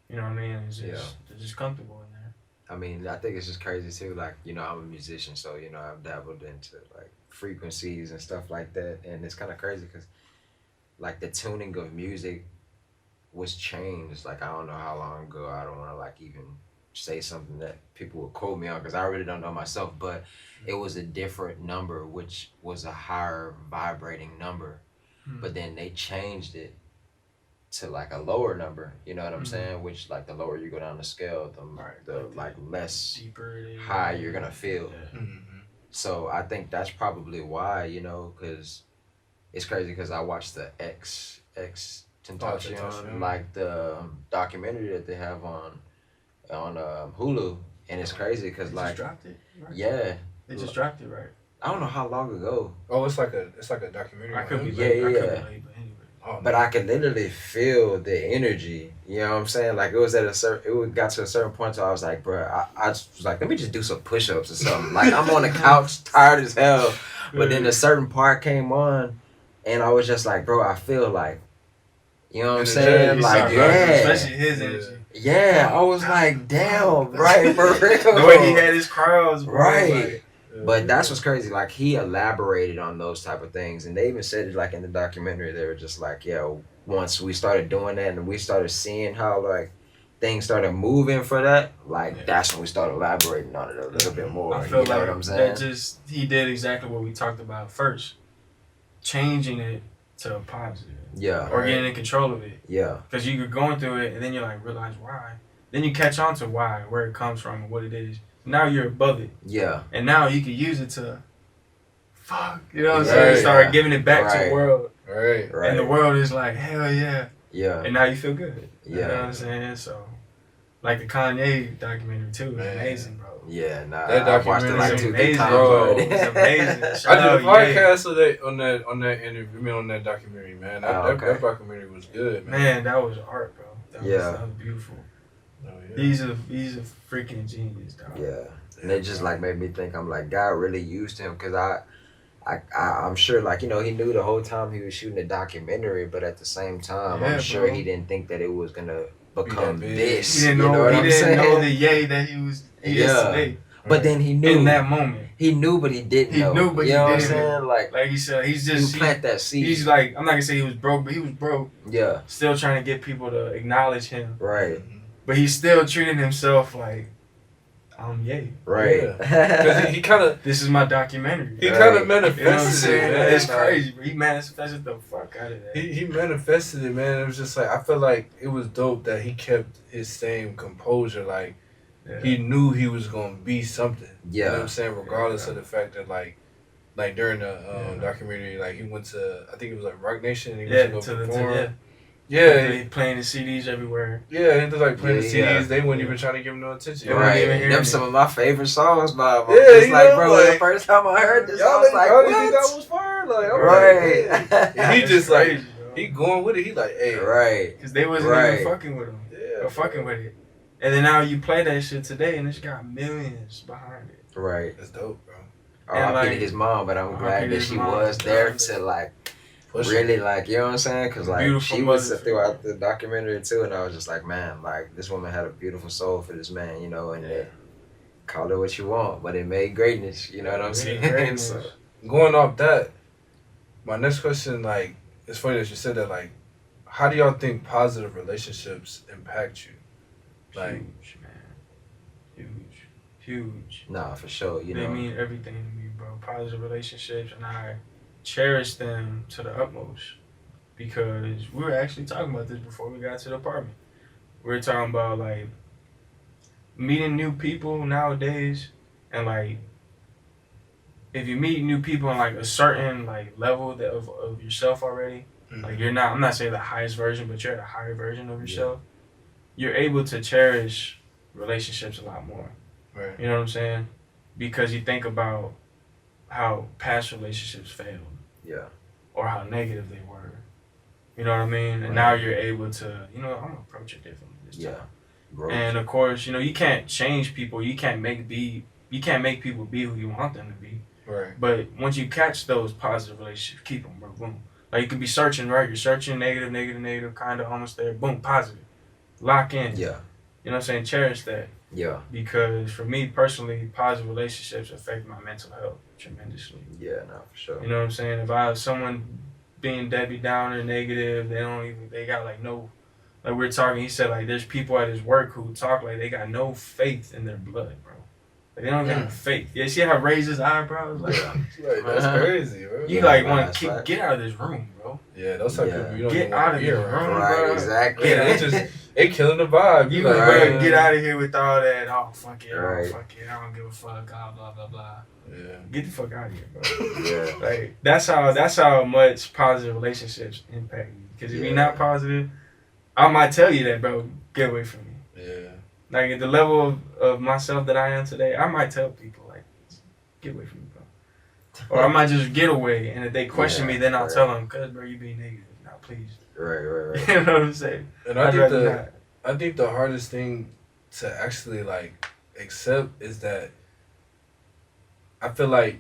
You know what I mean? It's just they're just comfortable in there. I mean, I think it's just crazy too. Like, you know, I'm a musician, so you know, I've dabbled into like frequencies and stuff like that, and it's kind of crazy because like the tuning of music was changed. Like, I don't know how long ago. I don't want to like even say something that people will quote me on because I really don't know myself. But it was a different number, which was a higher vibrating number. But then they changed it to like a lower number, you know what I'm saying? Which like the lower you go down the scale, the like less Deeper high you're gonna feel. Yeah. So I think that's probably why, you know, because it's crazy because I watched the X Tentacion, Tentacion. like the documentary that they have on Hulu, and it's crazy because They like just dropped it. Right? yeah, They just dropped it, right? I don't know how long ago, Oh, it's like a documentary. I on could be him? late. Yeah, I could yeah. be late, but anyway. Oh, but I could literally feel the energy. You know what I'm saying? Like it was at a certain, got to a certain point, so I was like, bro, I just was like, let me just do some push-ups or something. Like I'm on the couch, tired as hell. But then a certain part came on, and I was just like, bro, I feel like, you know what I'm saying? You Like, start yeah. Especially his energy. Yeah, I was like, damn, right, for real. The way he had his crowds, bro. Right. Like, But that's what's crazy. Like he elaborated on those type of things, and they even said it like in the documentary. They were just like, "Yeah, once we started doing that, and we started seeing how like things started moving for that, like that's when we started elaborating on it a little bit more." I feel you know like what I'm saying? that just he did exactly what we talked about first, changing it to a positive, Yeah, or getting in control of it. yeah, Because you're going through it, and then you like realize why. Then you catch on to why, where it comes from, and what it is. Now you're above it, yeah, and now you can use it to, fuck, you know what I'm Right, saying? Start yeah. giving it back to Right. the world, Right. right. and the world is like, hell yeah, Yeah, and now you feel good. You Yeah. know what I'm saying? So, like the Kanye documentary too, is Man. amazing, bro. yeah. Nah, That I watched it documentary like is 2-3 amazing, times bro. already. It's amazing. I Shout did a out, podcast of that on that interview. I mean, on that documentary, man. That, Oh, okay. that documentary was good, man. Man, that was art, bro. That Yeah. was beautiful. Oh, yeah. He's a freaking genius, dog. Yeah, and it just like made me think. I'm like, God really used him because I'm sure like, you know, he knew the whole time he was shooting a documentary, but at the same time, Yeah, I'm sure bro. he didn't think that it was gonna become big. this. He didn't you know know. what He I'm didn't saying? know the yay that he is Yeah. today. But then he knew. In that moment, He knew, but he didn't He know. knew, but you he know what I'm didn't know. saying? Like like he said, he's you just plant that seed. he's like, I'm not gonna say he was broke, but he was broke. Yeah. Still trying to get people to acknowledge him, Right. but he's still treating himself like, I'm yay. Right. Because he kind of This is my documentary. he Right. kind of You know what I'm manifested saying? it, man. It's Like, crazy, but he manifested the fuck out of that. He manifested it, man. It was just like I feel like it was dope that he kept his same composure. Like Yeah. he knew he was gonna be something. You know what Yeah. I'm saying? Regardless of the fact that like during the Yeah. documentary, like he went to I think it was like Rock Nation. And he Yeah, went to to go the perform. yeah, Yeah, he playing the CDs everywhere. yeah, he was like playing the Yeah, CDs. They weren't Yeah. even trying to give him no attention. They weren't Right. even hearing Them it. some of my favorite songs by him. Yeah, It's you like, know, bro, like, the first time I heard this, I Y'all was think like, that what? was fire? Like, I'm Right. like, hey. And he It's just like crazy, bro. he going with it. He like, hey, Right. Because they wasn't Right. even fucking with him. yeah, Or fucking with it. And then now you play that shit today and it's got millions behind it. Right. That's dope, bro. R.I.P. like- to his mom, but I'm R.I.P. glad to that his she mom. was there to like Push really like, you know what I'm saying? Because like Beautiful she was mother. throughout the documentary too, and I was just like, man, like this woman had a beautiful soul for this man, you know, and Yeah. call it what you want, but it made greatness. You know what I'm Made saying? greatness. So, Going off that, my next question, like, it's funny that you said that. Like, how do y'all think positive relationships impact you? Like, Huge, man. Huge. nah, for sure. You They know, mean everything to me, bro. Positive relationships, and I cherish them to the utmost. Because we were actually talking about this before we got to the apartment. We were talking about, like, meeting new people nowadays, and, like, if you meet new people on, like, a certain, like, level that of yourself already, like, you're not, I'm not saying the highest version, but you're at a higher version of yourself, you're able to cherish relationships a lot more. Right. You know what I'm saying? Because you think about how past relationships failed. Yeah. Or how negative they were. You know what I mean? And Right. now you're able to, I'm gonna approach it differently this time. Growth. And of course, you can't change people. You can't make people be who you want them to be. Right. But once you catch those positive relationships, keep them, bro. Boom. Like you can be searching, right? You're searching negative, kind of almost there. Boom, positive. Lock in. Yeah. You know what I'm saying? Cherish that. Yeah. Because for me personally, positive relationships affect my mental health tremendously. Yeah, no, for sure. You know what I'm saying? If I have someone being Debbie Downer, negative, they got like no, like we were talking, he said like there's people at his work who talk like they got no faith in their blood, bro. Like they don't got no faith. Yeah, see how he raised his eyebrows? Like, Like, that's crazy, bro. you want to get out of this room, bro. Yeah, those type of people you don't get even out want of to this be room, around. Right, bro. exactly. Yeah, they killing the vibe. You like, like, bro, man. get out of here with all that. Oh, fuck it. Right. Oh, fuck it. I don't give a fuck. Blah, blah, blah. Yeah. Get the fuck out of here, bro. Yeah. Like that's how much positive relationships impact you. Because if you're not positive, I might tell you that, bro. Get away from me. Yeah. Like at the level of myself that I am today, I might tell people like, get away from me, bro. Or I might just get away, and if they question me, then I'll tell them, cause bro, you being negative. Now, please. Right. You know what I'm saying? And I think the hardest thing to actually like accept is that I feel like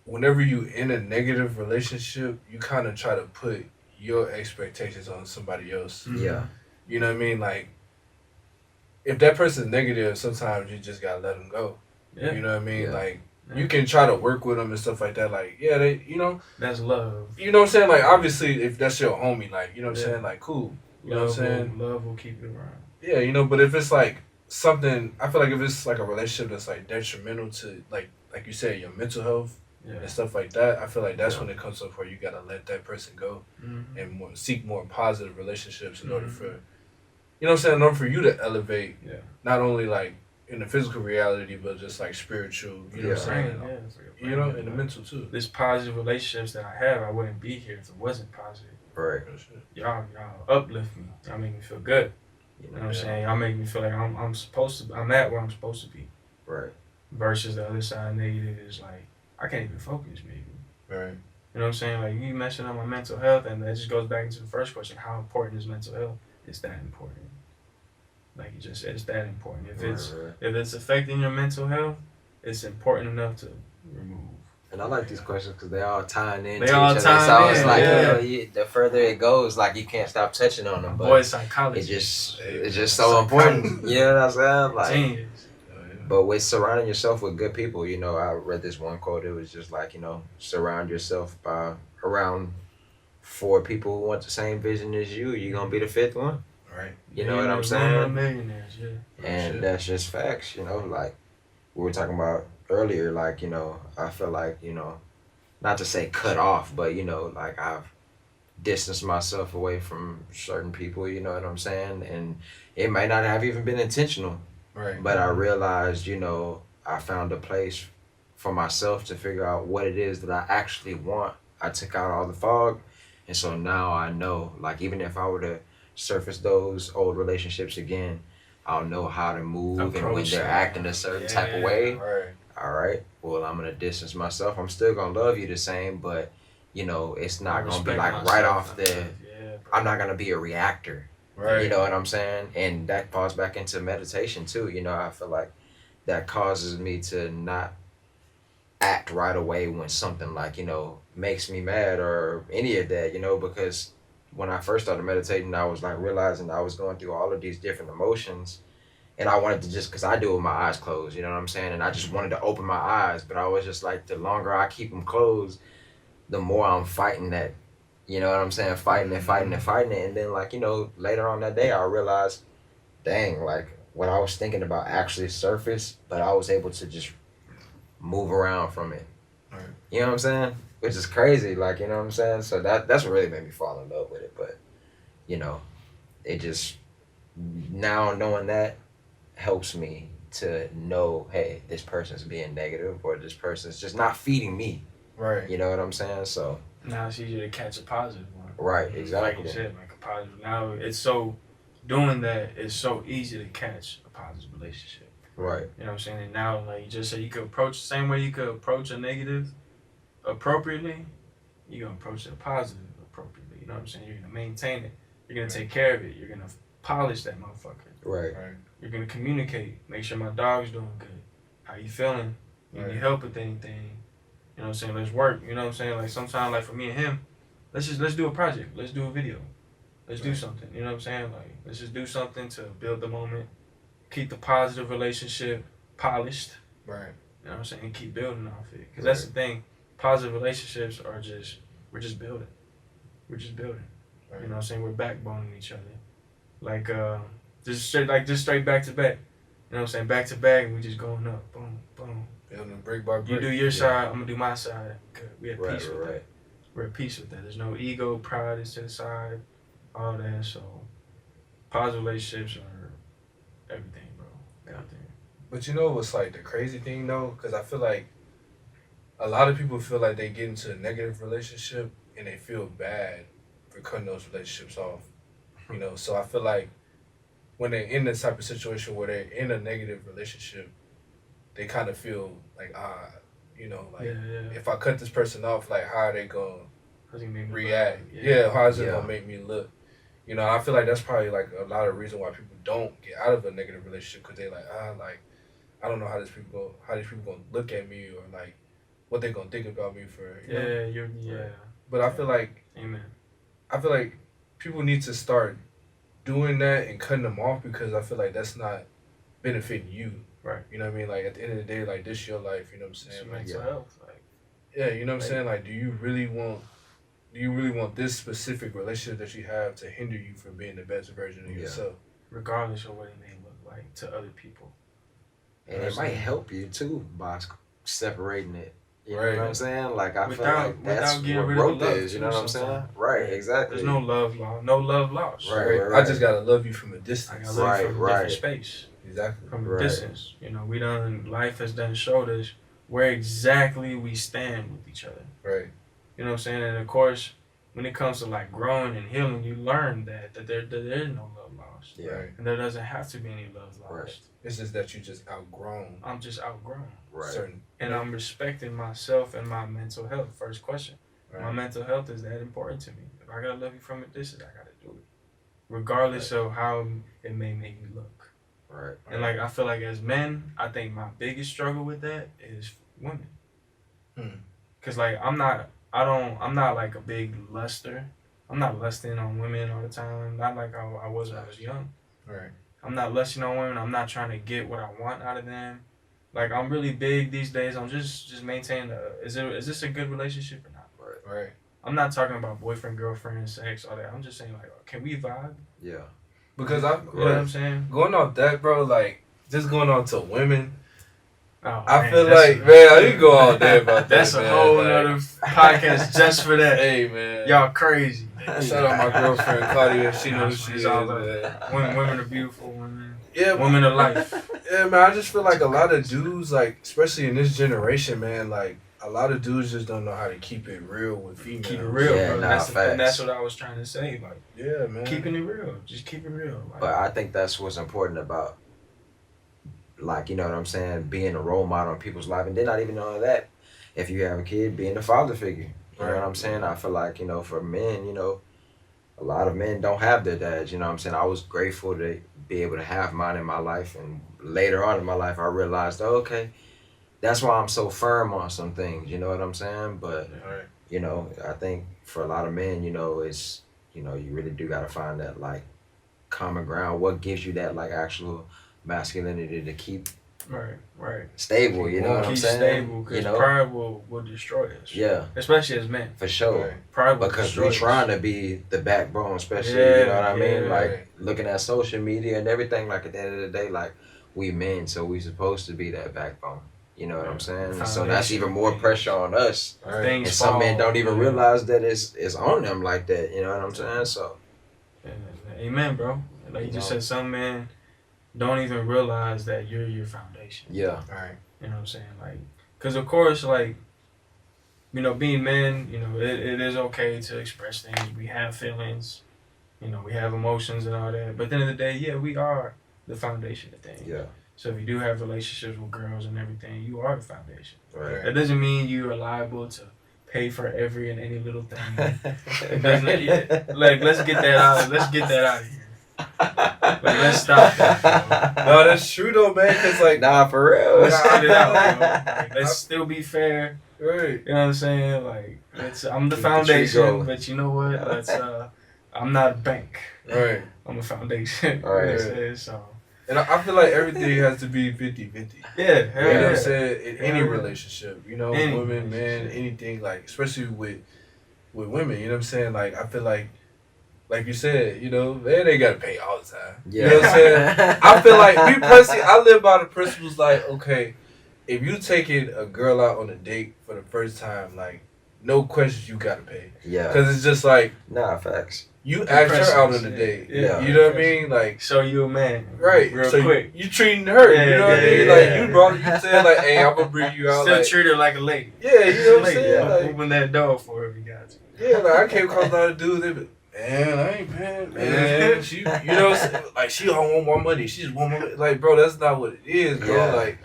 whenever you in a negative relationship, you kind of try to put your expectations on somebody else. Yeah. You know what I mean? Like, if that person's negative, sometimes you just gotta let them go. Yeah. You know what I mean? Yeah. Like, you can try to work with them and stuff like that. Like, yeah, that's love. you know what I'm saying? Like, obviously, if that's your homie, like, you know what I'm saying? Like, cool. You know what I'm saying? Love will keep it around. Yeah, but if it's like something, I feel like if it's like a relationship that's like detrimental to like you said, your mental health and stuff like that, I feel like that's when it comes up where you gotta let that person go and seek more positive relationships in order for, you know what I'm saying, in order for you to elevate, not only like in the physical reality, but just like spiritual, you know what I'm saying? You know, and the mental too. This positive relationships that I have, I wouldn't be here if it wasn't positive. Right. Y'all uplift me. Y'all make me feel good. You know what I'm saying? Y'all make me feel like I'm at where I'm supposed to be. Right. Versus the other side negative is like, I can't even focus, maybe. Right. You know what I'm saying? Like, you mentioned on my mental health, and that just goes back into the first question, how important is mental health? It's that important. Like, it's that important. If it's affecting your mental health, it's important enough to remove. And I like these questions because they all tying in. They all tying in. So it's like, the further it goes, like you can't stop touching on them. But boy, psychology. It's just so important. You know what I'm saying? Like, Genius. but with surrounding yourself with good people, I read this one quote. It was just like, surround yourself around 4 people who want the same vision as you. You're gonna be the 5th one. Right. You know what I'm saying? Millionaires, yeah. And that's just facts. Like we were talking about earlier, like, I feel like, not to say cut off, but, like I've distanced myself away from certain people, you know what I'm saying? And it might not have even been intentional. Right. But I realized, I found a place for myself to figure out what it is that I actually want. I took out all the fog. And so now I know, like, even if I were to surface those old relationships again, I'll know how to move and when they're acting a certain type of way. Right. All right, well, I'm going to distance myself. I'm still going to love you the same, but, it's not going to be like right off I'm not going to be a reactor. Right. You know what I'm saying? And that falls back into meditation too. I feel like that causes me to not act right away when something like, makes me mad or any of that, because when I first started meditating, I was like realizing I was going through all of these different emotions, and I wanted to just, because I do it with my eyes closed, you know what I'm saying? And I just wanted to open my eyes, but I was just like, the longer I keep them closed, the more I'm fighting that, you know what I'm saying? Fighting it. And then like, later on that day, I realized, dang, like what I was thinking about actually surfaced, but I was able to just move around from it. Right. You know what I'm saying? Which is crazy, like, you know what I'm saying? So that's what really made me fall in love with it. But, it just, now knowing that helps me to know, hey, this person's being negative or this person's just not feeding me. Right. You know what I'm saying? So now it's easier to catch a positive one. Right, exactly. Like you said, like a positive. Now doing that is so easy to catch a positive relationship. Right. You know what I'm saying? And now, like you just said, you could approach the same way you could approach a negative appropriately, you're going to approach the positive appropriately. You know what I'm saying? You're going to maintain it. You're going to take care of it. You're going to polish that motherfucker. Right. You're going to communicate. Make sure my dog's doing good. How you feeling? You need help with anything? You know what I'm saying? Let's work. You know what I'm saying? Like sometimes, like for me and him, let's do a project. Let's do a video. Let's do something. You know what I'm saying? Like let's just do something to build the moment. Keep the positive relationship polished. Right. You know what I'm saying? And keep building off it. Because that's the thing. Positive relationships are just, we're just building. We're just building. Right. You know what I'm saying? We're backboning each other. Like, just straight back to back. You know what I'm saying? Back to back, and we just going up. Boom, boom. Building brick by brick. You do your side, I'm going to do my side. Good. We at peace with Right. that. We're at peace with that. There's no ego, pride is to the side, all that. So, positive relationships are everything, bro. Everything. But you know what's like the crazy thing though? Because I feel like a lot of people feel like they get into a negative relationship and they feel bad for cutting those relationships off. You know, so I feel like when they're in this type of situation where they're in a negative relationship, they kind of feel like, you know, like if I cut this person off, like how are they going to react? How is it going to make me look? You know, I feel like that's probably like a lot of reason why people don't get out of a negative relationship because they like, I don't know how these people gonna look at me or like what they gonna think about me for. You know? But I feel like, amen. I feel like people need to start doing that and cutting them off because I feel like that's not benefiting you. Right. You know what I mean? Like at the end of the day, like this your life. You know what I'm saying? Like, mental health. Like, you know what I'm saying? Like, do you really want this specific relationship that you have to hinder you from being the best version of yourself? Regardless of what it may look like to other people. And it might help you too by separating it. You know Right. what I'm saying? Like I feel like that's what growth is. You know what I'm saying? Right. Exactly. There's no love lost. No love lost. Right. I just gotta love you from a distance. I gotta love you from a different space. Exactly. From a distance. You know, life has done showed us where exactly we stand with each other. Right. You know what I'm saying? And of course, when it comes to like growing and healing, you learn that there is no love lost. Yeah. Right. And there doesn't have to be any love lost. Right. It's just that you just outgrown. I'm just outgrown. Right. And I'm respecting myself and my mental health. First question. Right. My mental health is that important to me. If I gotta love you from a distance, I gotta do it. Regardless of how it may make me look. Right. And like I feel like as men, I think my biggest struggle with that is women. Cause like I'm not like a big luster. I'm not lusting on women all the time. Not like I was when I was young. Right. I'm not lusting on women. I'm not trying to get what I want out of them. Like I'm really big these days. I'm just maintaining. Is this a good relationship or not? Right. I'm not talking about boyfriend, girlfriend, sex, all that. I'm just saying like, can we vibe? Yeah. Because you know what I'm saying? Going off that, bro, like just going on to women. Oh, I feel like, man, you go all day about that. That's a whole other podcast just for that. Hey, man. Y'all crazy. Shout out my girlfriend, Claudia. She knows who she is. Women are beautiful. Women. Yeah. Women are life. Yeah, man. I just feel like a lot of dudes, like, especially in this generation, man, like, a lot of dudes just don't know how to keep it real with females. Keep it real, yeah, bro. And that's what I was trying to say. Like, yeah, man. Keeping it real. Just keep it real. Like, but I think that's what's important about, like, you know what I'm saying, being a role model in people's life. And then not even knowing that, if you have a kid, being a father figure. You know what I'm saying? I feel like, you know, for men, you know, a lot of men don't have their dads. You know what I'm saying? I was grateful to be able to have mine in my life. And later on in my life, I realized, okay, that's why I'm so firm on some things. You know what I'm saying? But, you know, I think for a lot of men, you know, it's, you know, you really do got to find that, like, common ground. What gives you that, like, actual masculinity to keep stable, you know what I'm saying? Stable, because you know? pride will destroy us. Yeah. Especially as men. For sure. Pride will because destroy we're trying us. to be the backbone, especially, you know what I mean? Like, looking at social media and everything, like, at the end of the day, like, we men, so we supposed to be that backbone. You know what I'm saying? So that's even more pressure on us. And some men don't even realize that it's on them like that, you know what I'm saying? So. Amen, bro. Like you just said, some men don't even realize that you're your foundation. Yeah. Right. You know what I'm saying? Like, because of course, like, you know, being men, you know, it is okay to express things. We have feelings, you know, we have emotions and all that. But at the end of the day, yeah, we are the foundation of things. Yeah. So if you do have relationships with girls and everything, you are the foundation. Right. That doesn't mean you are liable to pay for every and any little thing. It doesn't. Like, let's get that out. Let's get that out of here. Like, let's stop that, bro. No, that's true though, man. Cause like, Nah, for real. Let's get it out, bro. Like, let's still be fair. right. You know what I'm saying? Like, I'm the Keep the tree foundation, going. but you know what? Let's. I'm not a bank. Right. I'm a foundation. Right. You know what I'm saying? So. And I feel like everything has to be 50-50. Yeah, You know what yeah. I'm saying? In any Hell yeah. relationship, you know, Any women, man, relationship. anything, like, especially with women, you know what I'm saying? Like, I feel like you said, you know, man, they gotta pay all the time. Yeah. You know what I'm saying? I feel like, me personally, I live by the principles like, okay, if you taking a girl out on a date for the first time, like, no questions, you gotta pay. Yeah. Because it's just like, Nah, facts. you asked her out on Impressive, a date. yeah. You know what I mean? Like, Show you a man. right. Real so quick. You treating her. Yeah, you know what I yeah, mean? yeah, Like, yeah. you brought, you said, like, hey, I'm gonna bring you out. Still Like, treat her like a lady. yeah, you know what I'm Lady, saying? yeah. Like, Open that door for her if you got to. yeah, like, I came across a lot of dudes, they be, man, I ain't paying, man. She, you know what I'm saying? Like, she don't want more money. She just want more money. Like, bro, that's not what it is, bro. Yeah. Like,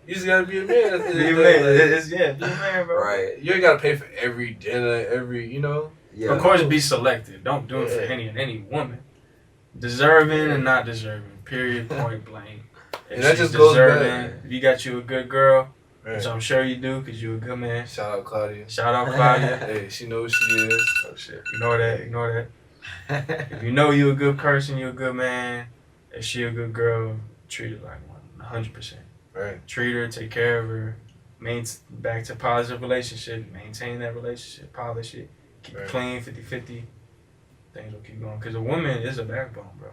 you just gotta be a man. At the end Be a of the man. day. Like, Be a man, bro. Right. you ain't gotta pay for every dinner, you know? Yeah. Of course, be selective. Don't do it for Yeah. any woman. Deserving and not deserving. Period. Point blank. If And that she's just goes deserving, back. if you got you a good girl, Right. which I'm sure you do, because you're a good man. Shout out Claudia. Shout out Claudia. Hey, she knows who she is. Oh shit. Ignore that. If you know you're a good person, you're a good man. If she a good girl, treat her like one, 100%. Right. Treat her, take care of her. Back to positive relationship. Maintain that relationship. Polish it. Keep Right. it clean, 50-50. Things will keep going. Because a woman is a backbone, bro.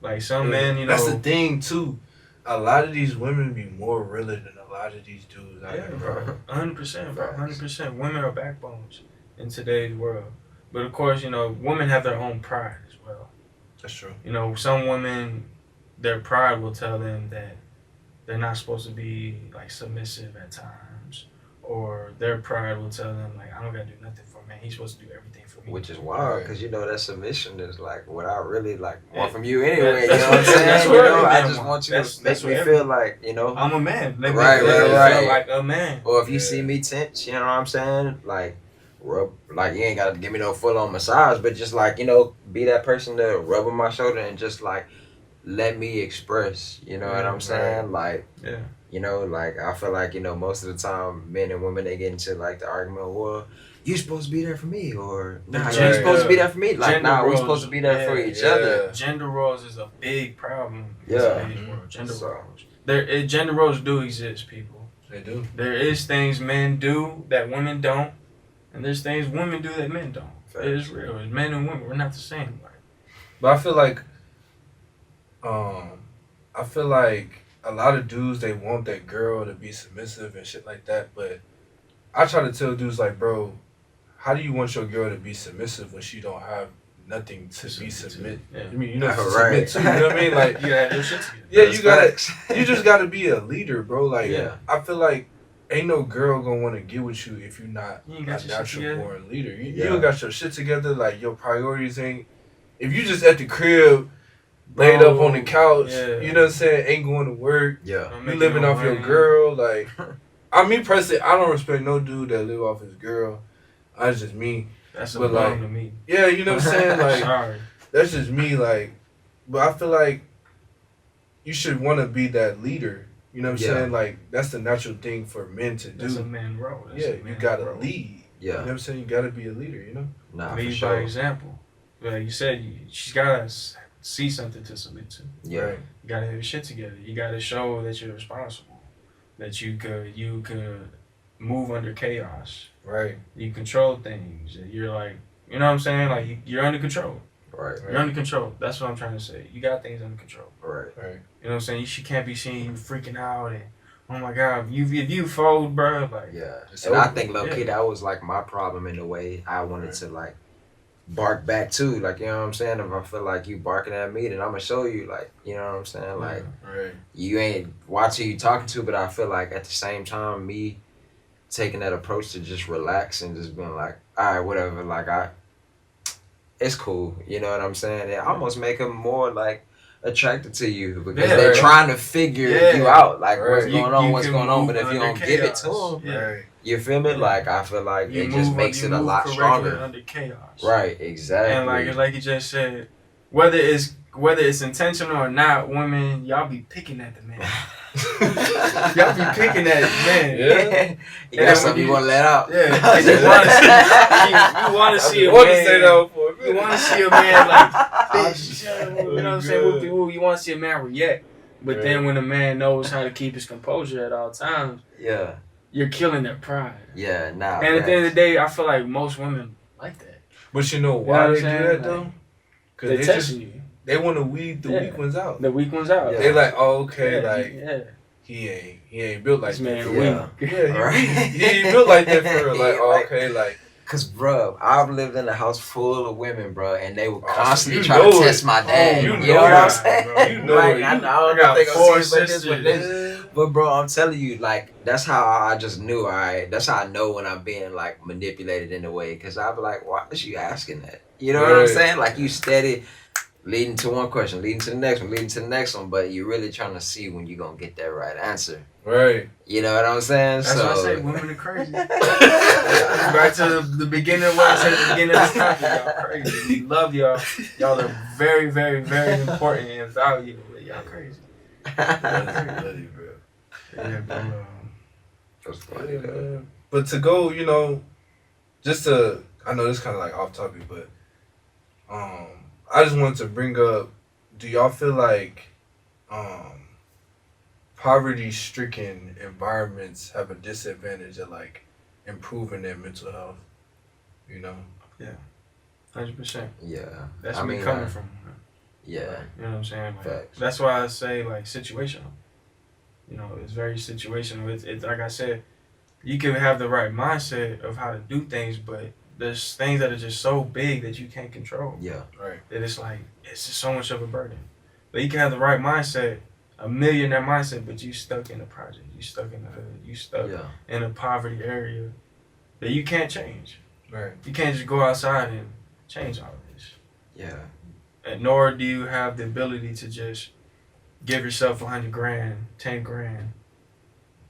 Like some men, you know. That's the thing, too. A lot of these women be more realer than a lot of these dudes out Yeah, here, bro. bro. 100%, bro. 100%. Women are backbones in today's world. But of course, you know, women have their own pride as well. That's true. You know, some women, their pride will tell them that they're not supposed to be like submissive at times, or their pride will tell them like, I don't gotta do nothing for a man. He's supposed to do everything for me. Which is wild, because you know that submission is like what I really like want from you anyway. Yeah, You know what I'm saying? that's You what know, I every just man want you wants. to That's make me what feel like, you know. I'm a man. Let me Right, feel right. like a man. Or if you Yeah. see me tense, you know what I'm saying? Like like you ain't gotta give me no full on massage, but just like, you know, be that person to rub on my shoulder and just like let me express. You know what I'm saying? Like, Yeah. you know, like I feel like, you know, most of the time men and women they get into like the argument, well, you supposed to be there for me, or nah, you Gender- supposed to be there for me. Like, gender nah, we roles, supposed to be there for yeah, each yeah. other. Gender roles is a big problem in Yeah. today's world. Gender So- roles. Gender roles do exist, people. They do. There is things men do that women don't, and there's things women do that men don't. It is real. It's men and women. We're not the same. Like, But I feel like a lot of dudes, they want that girl to be submissive and shit like that. But I try to tell dudes like, bro, how do you want your girl to be submissive when she don't have nothing to be submit? Yeah. I mean, you know, to Right. submit to. You know what I mean? Like, you gotta have your shit together. yeah, That's you gotta, facts. you just gotta be a leader, bro. Like, Yeah. I feel like ain't no girl gonna want to get with you if you're not You ain't a got your shit natural together. born leader. You Yeah. don't got your shit together. Like, your priorities ain't. If you just at the crib, Bro, laid up on the couch, yeah. you know what I'm saying, ain't going to work, Yeah. Don't you make living no off your money. girl, like, I mean, personally, I don't respect no dude that live off his girl. That's just me. That's a But, bum like, to me. Yeah, you know what I'm saying? Like, Sorry. that's just me, like, but I feel like you should want to be that leader. You know what I'm Yeah. saying? Like, that's the natural thing for men to That's a do. man role. That's Yeah, a you man gotta role. lead. You know Yeah. what I'm saying? You gotta be a leader, you know? Nah, for Lead by sure. example. Like you said, she's gotta see something to submit to. Yeah. Right. You gotta have your shit together. You gotta show that you're responsible. That you could move under chaos. Right. You control things. You're like, you know what I'm saying? Like you're under control. Right. You're under control. That's what I'm trying to say. You got things under control. Right. Right. You know what I'm saying? She can't be seeing you freaking out and oh my god, if you fold, bro, like Yeah. It's And I over. think low key Yeah. that was like my problem in the way I wanted to like bark back too. Like, you know what I'm saying? If I feel like you barking at me, then I'm gonna show you, like, you know what I'm saying? Like, Right. you ain't watching who you talking to, but I feel like at the same time, me taking that approach to just relax and just being like, all right, whatever, like it's cool. You know what I'm saying? It almost make him more like attracted to you because Yeah, they're right. trying to figure Yeah. you out, like Right. what's You- going on, you what's can going on. move But if you under don't give it to chaos. them, Yeah. Right. you feel me? Yeah. Like I feel like You it just makes it a lot correctly stronger. under chaos. Right, exactly. And like you just said, whether it's intentional or not, women, y'all be picking at the man. Y'all be picking at it, man. Yeah. You got something you want to let out. Yeah, 'cause you want to you want to see a I want to say man. that for a You minute. want to see a man like, bitch, you know what I'm saying? Good. Whoopie-woo. You want to see a man react. But then Right. when a man knows how to keep his composure at all times, Yeah, you're killing their pride. yeah, nah. And at the end of facts. the day, I feel like most women like that. But you know You why know what they I'm do saying? that Like, though? Because They're they testing just you. they want to weed the Yeah. weak ones out. The weak ones out. Yeah. They like, oh, okay, Yeah, like yeah. he ain't built like This that. man for Yeah. real. weak. Yeah, Right. he ain't built like that for real. Like, Yeah, oh, like- okay, like Cause, bro, I've lived in a house full of women, bro, and they would Oh, constantly you try to know it. test my dad. you you know know what it, I'm saying? bro. You know like, it. I You- don't I know got if they four gonna see it like this, sisters. but this. But bro, I'm telling you, like that's how I just knew. That's how I know when I'm being like manipulated in a way, cause I be like, why is you asking that? You know what I'm Right. saying? Like you steady leading to one question, leading to the next one, leading to the next one, but you're really trying to see when you're gonna get that right answer. right. You know what I'm saying? That's so why I say women are crazy. Back to the beginning of what I said at the beginning of this topic, y'all crazy. We love y'all. Y'all are very, very, very important and valuable. But y'all crazy. Bloody, bro. Yeah, bro. That's funny, Yeah, though. man. But to go, you know, just to, I know this kind of like off topic, but I just wanted to bring up, do y'all feel like poverty-stricken environments have a disadvantage of like improving their mental health? You know? 100%. Yeah. That's I where mean, we coming from. Yeah. You know what I'm saying? Like, Facts. that's why I say like situational. You know, it's very situational. It's like I said, you can have the right mindset of how to do things, but there's things that are just so big that you can't control. Yeah. Right. That it's like it's just so much of a burden. But you can have the right mindset, a millionaire mindset, but you stuck in the project, you stuck in the hood, you stuck Yeah. in a poverty area that you can't change. Right. You can't just go outside and change all of this. Yeah. And nor do you have the ability to just give yourself 100 grand, 10 grand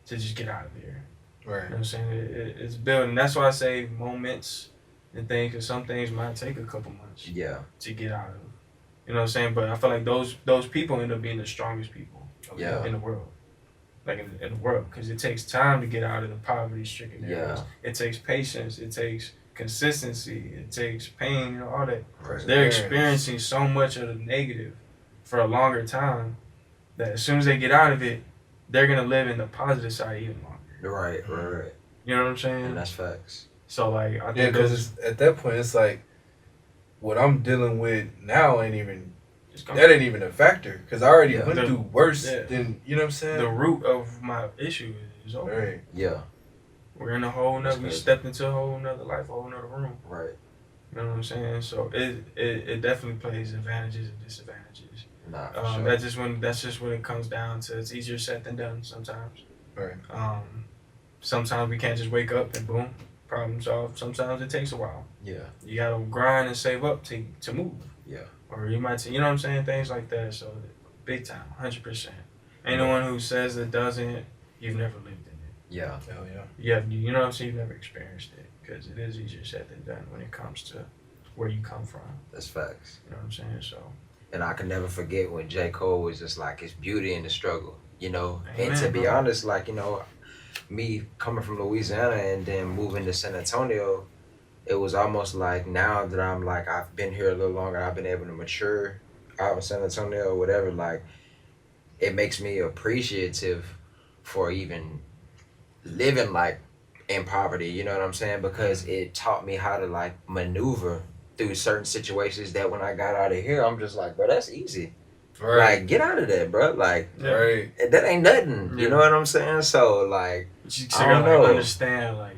to just get out of there. You know Right. what I'm saying? It's building. That's why I say moments and things, because some things might take a couple months Yeah. to get out of. You know what I'm saying? But I feel like those people end up being the strongest people Yeah. in the world. Like in the world. Because it takes time to get out of the poverty-stricken areas. Yeah. It takes patience. It takes consistency. It takes pain, you know, all that. Right. They're experiencing so much of the negative for a longer time that as soon as they get out of it, they're going to live in the positive side even longer. Right. Right. You know what I'm saying? And that's facts. So, like, I Yeah, think because at that point, it's like what I'm dealing with now ain't even it's that ain't even a factor because I already Yeah. went The- through worse yeah. than you know what I'm saying. the root of my issue is over. Right. Yeah. We're in a whole nother, we crazy. stepped into a whole nother life, a whole nother room. Right. You know what I'm saying? So it definitely plays advantages and disadvantages. Nah. For sure. That's just when it comes down to it's easier said than done sometimes. Right. Sometimes we can't just wake up and boom, problem solved. Sometimes it takes a while. Yeah. You gotta grind and save up to move. Yeah. Or you might, you know what I'm saying? Things like that. So big time, 100%. Anyone who says it doesn't, you've never lived in it. Yeah. Hell yeah. You know what I'm saying? You've never experienced it because it is easier said than done when it comes to where you come from. That's facts. You know what I'm saying? So And I can never forget when J. Cole was just like, it's beauty in the struggle, you know? Amen, And to be bro. honest, like, you know, me coming from Louisiana and then moving to San Antonio, it was almost like now that I'm like, I've been here a little longer, I've been able to mature out of San Antonio or whatever, like, it makes me appreciative for even living like in poverty, you know what I'm saying? Because it taught me how to like maneuver through certain situations that when I got out of here, I'm just like, bro, that's easy. Right. Like, get out of there, bro. Like, yeah. Right. that ain't nothing. Yeah. You know what I'm saying? So, like, But you I still don't gotta like, know. understand, like,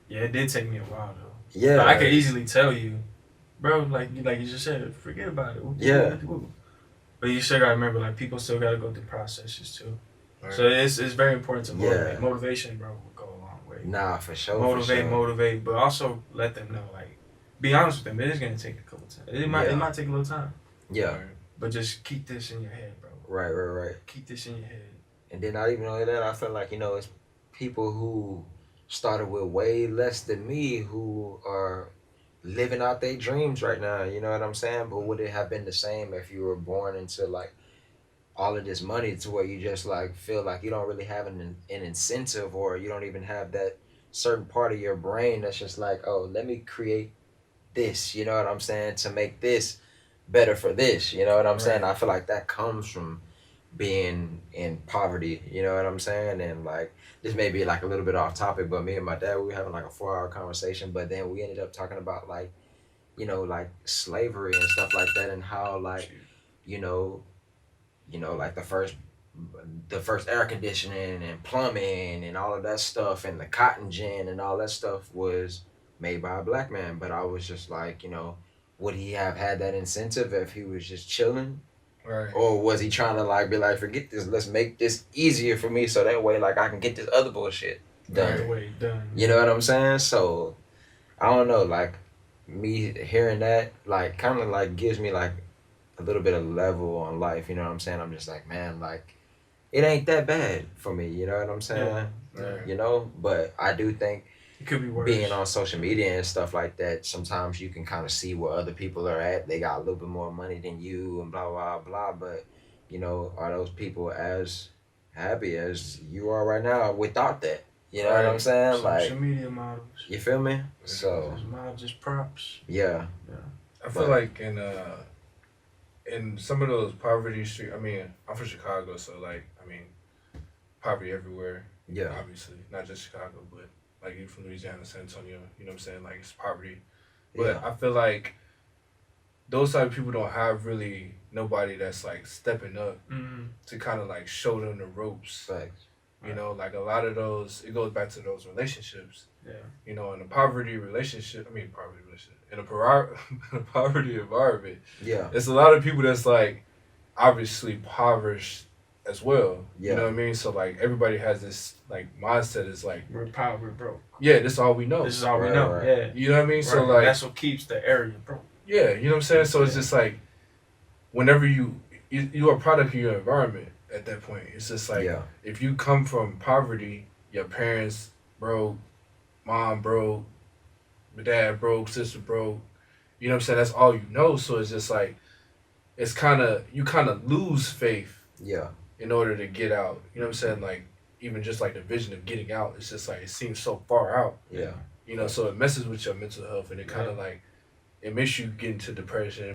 yeah, it did take me a while though. yeah. But I could easily tell you, bro, like you just said, forget about it. Yeah. But you still gotta remember, like, people still gotta go through processes too. Right. So it's very important to motivate. Yeah. Motivation, bro, will go a long way. Nah, for sure. Motivate, but also let them know, like, be honest with them. It is gonna take a couple times. It might Yeah. take a little time. Yeah. Right. But just keep this in your head, bro. Right. Keep this in your head. And then not even only that, I feel like, it's people who started with way less than me who are living out their dreams right now. You know what I'm saying? But would it have been the same if you were born into like all of this money to where you just like feel like you don't really have an incentive, or you don't even have that certain part of your brain that's just like, oh, let me create this, you know what I'm saying, to make this better for this, you know what I'm saying? Right. I feel like that comes from being in poverty, you know what I'm saying? And like, this may be like a little bit off topic, but me and my dad, we were having like a 4-hour conversation, but then we ended up talking about like, like slavery and stuff like that, and how like, you know, like the first air conditioning and plumbing and all of that stuff, and the cotton gin and all that stuff was made by a black man. But I was just like, would he have had that incentive if he was just chilling? Right. Or was he trying to like be like, forget this, let's make this easier for me so that way like I can get this other bullshit done. Right way done. You know what I'm saying? So I don't know, like me hearing that like kind of like gives me like a little bit of level on life, you know what I'm saying? I'm just like, man, like it ain't that bad for me, you know what I'm saying? Right. But I do think It could be worse. being on social media and stuff like that, sometimes you can kind of see where other people are at. They got a little bit more money than you and blah, blah, blah. But, are those people as happy as you are right now without that? You know what I'm saying? Social media models. You feel me? So, Those models just props. yeah. I feel like in some of those poverty street, I mean, I'm from Chicago, so like, I mean, poverty everywhere. Yeah. Obviously, not just Chicago, but like even from Louisiana, San Antonio, you know what I'm saying? Like it's poverty. But Yeah. I feel like those type of people don't have really nobody that's like stepping up to kind of like show them the ropes. Facts. Like a lot of those, it goes back to those relationships. Yeah. In a poverty relationship, in a poverty environment, Yeah. it's a lot of people that's like obviously impoverished as well. Yeah. You know what I mean? So like everybody has this like mindset is like, we're poor, we're broke. yeah, this is all we know. This is all we Right, know. right. Yeah. You know what I mean? So Right. like That's what keeps the area broke. yeah, you know what I'm saying? So it's Yeah. just like whenever you are a product of your environment at that point. It's just like Yeah. if you come from poverty, your parents broke, mom broke, dad broke, sister broke, you know what I'm saying? That's all you know. So it's just like you kind of lose faith Yeah. in order to get out. You know what I'm saying? Like even just like the vision of getting out, it's just like it seems so far out. Yeah. So it messes with your mental health, and it kind of like it makes you get into depression.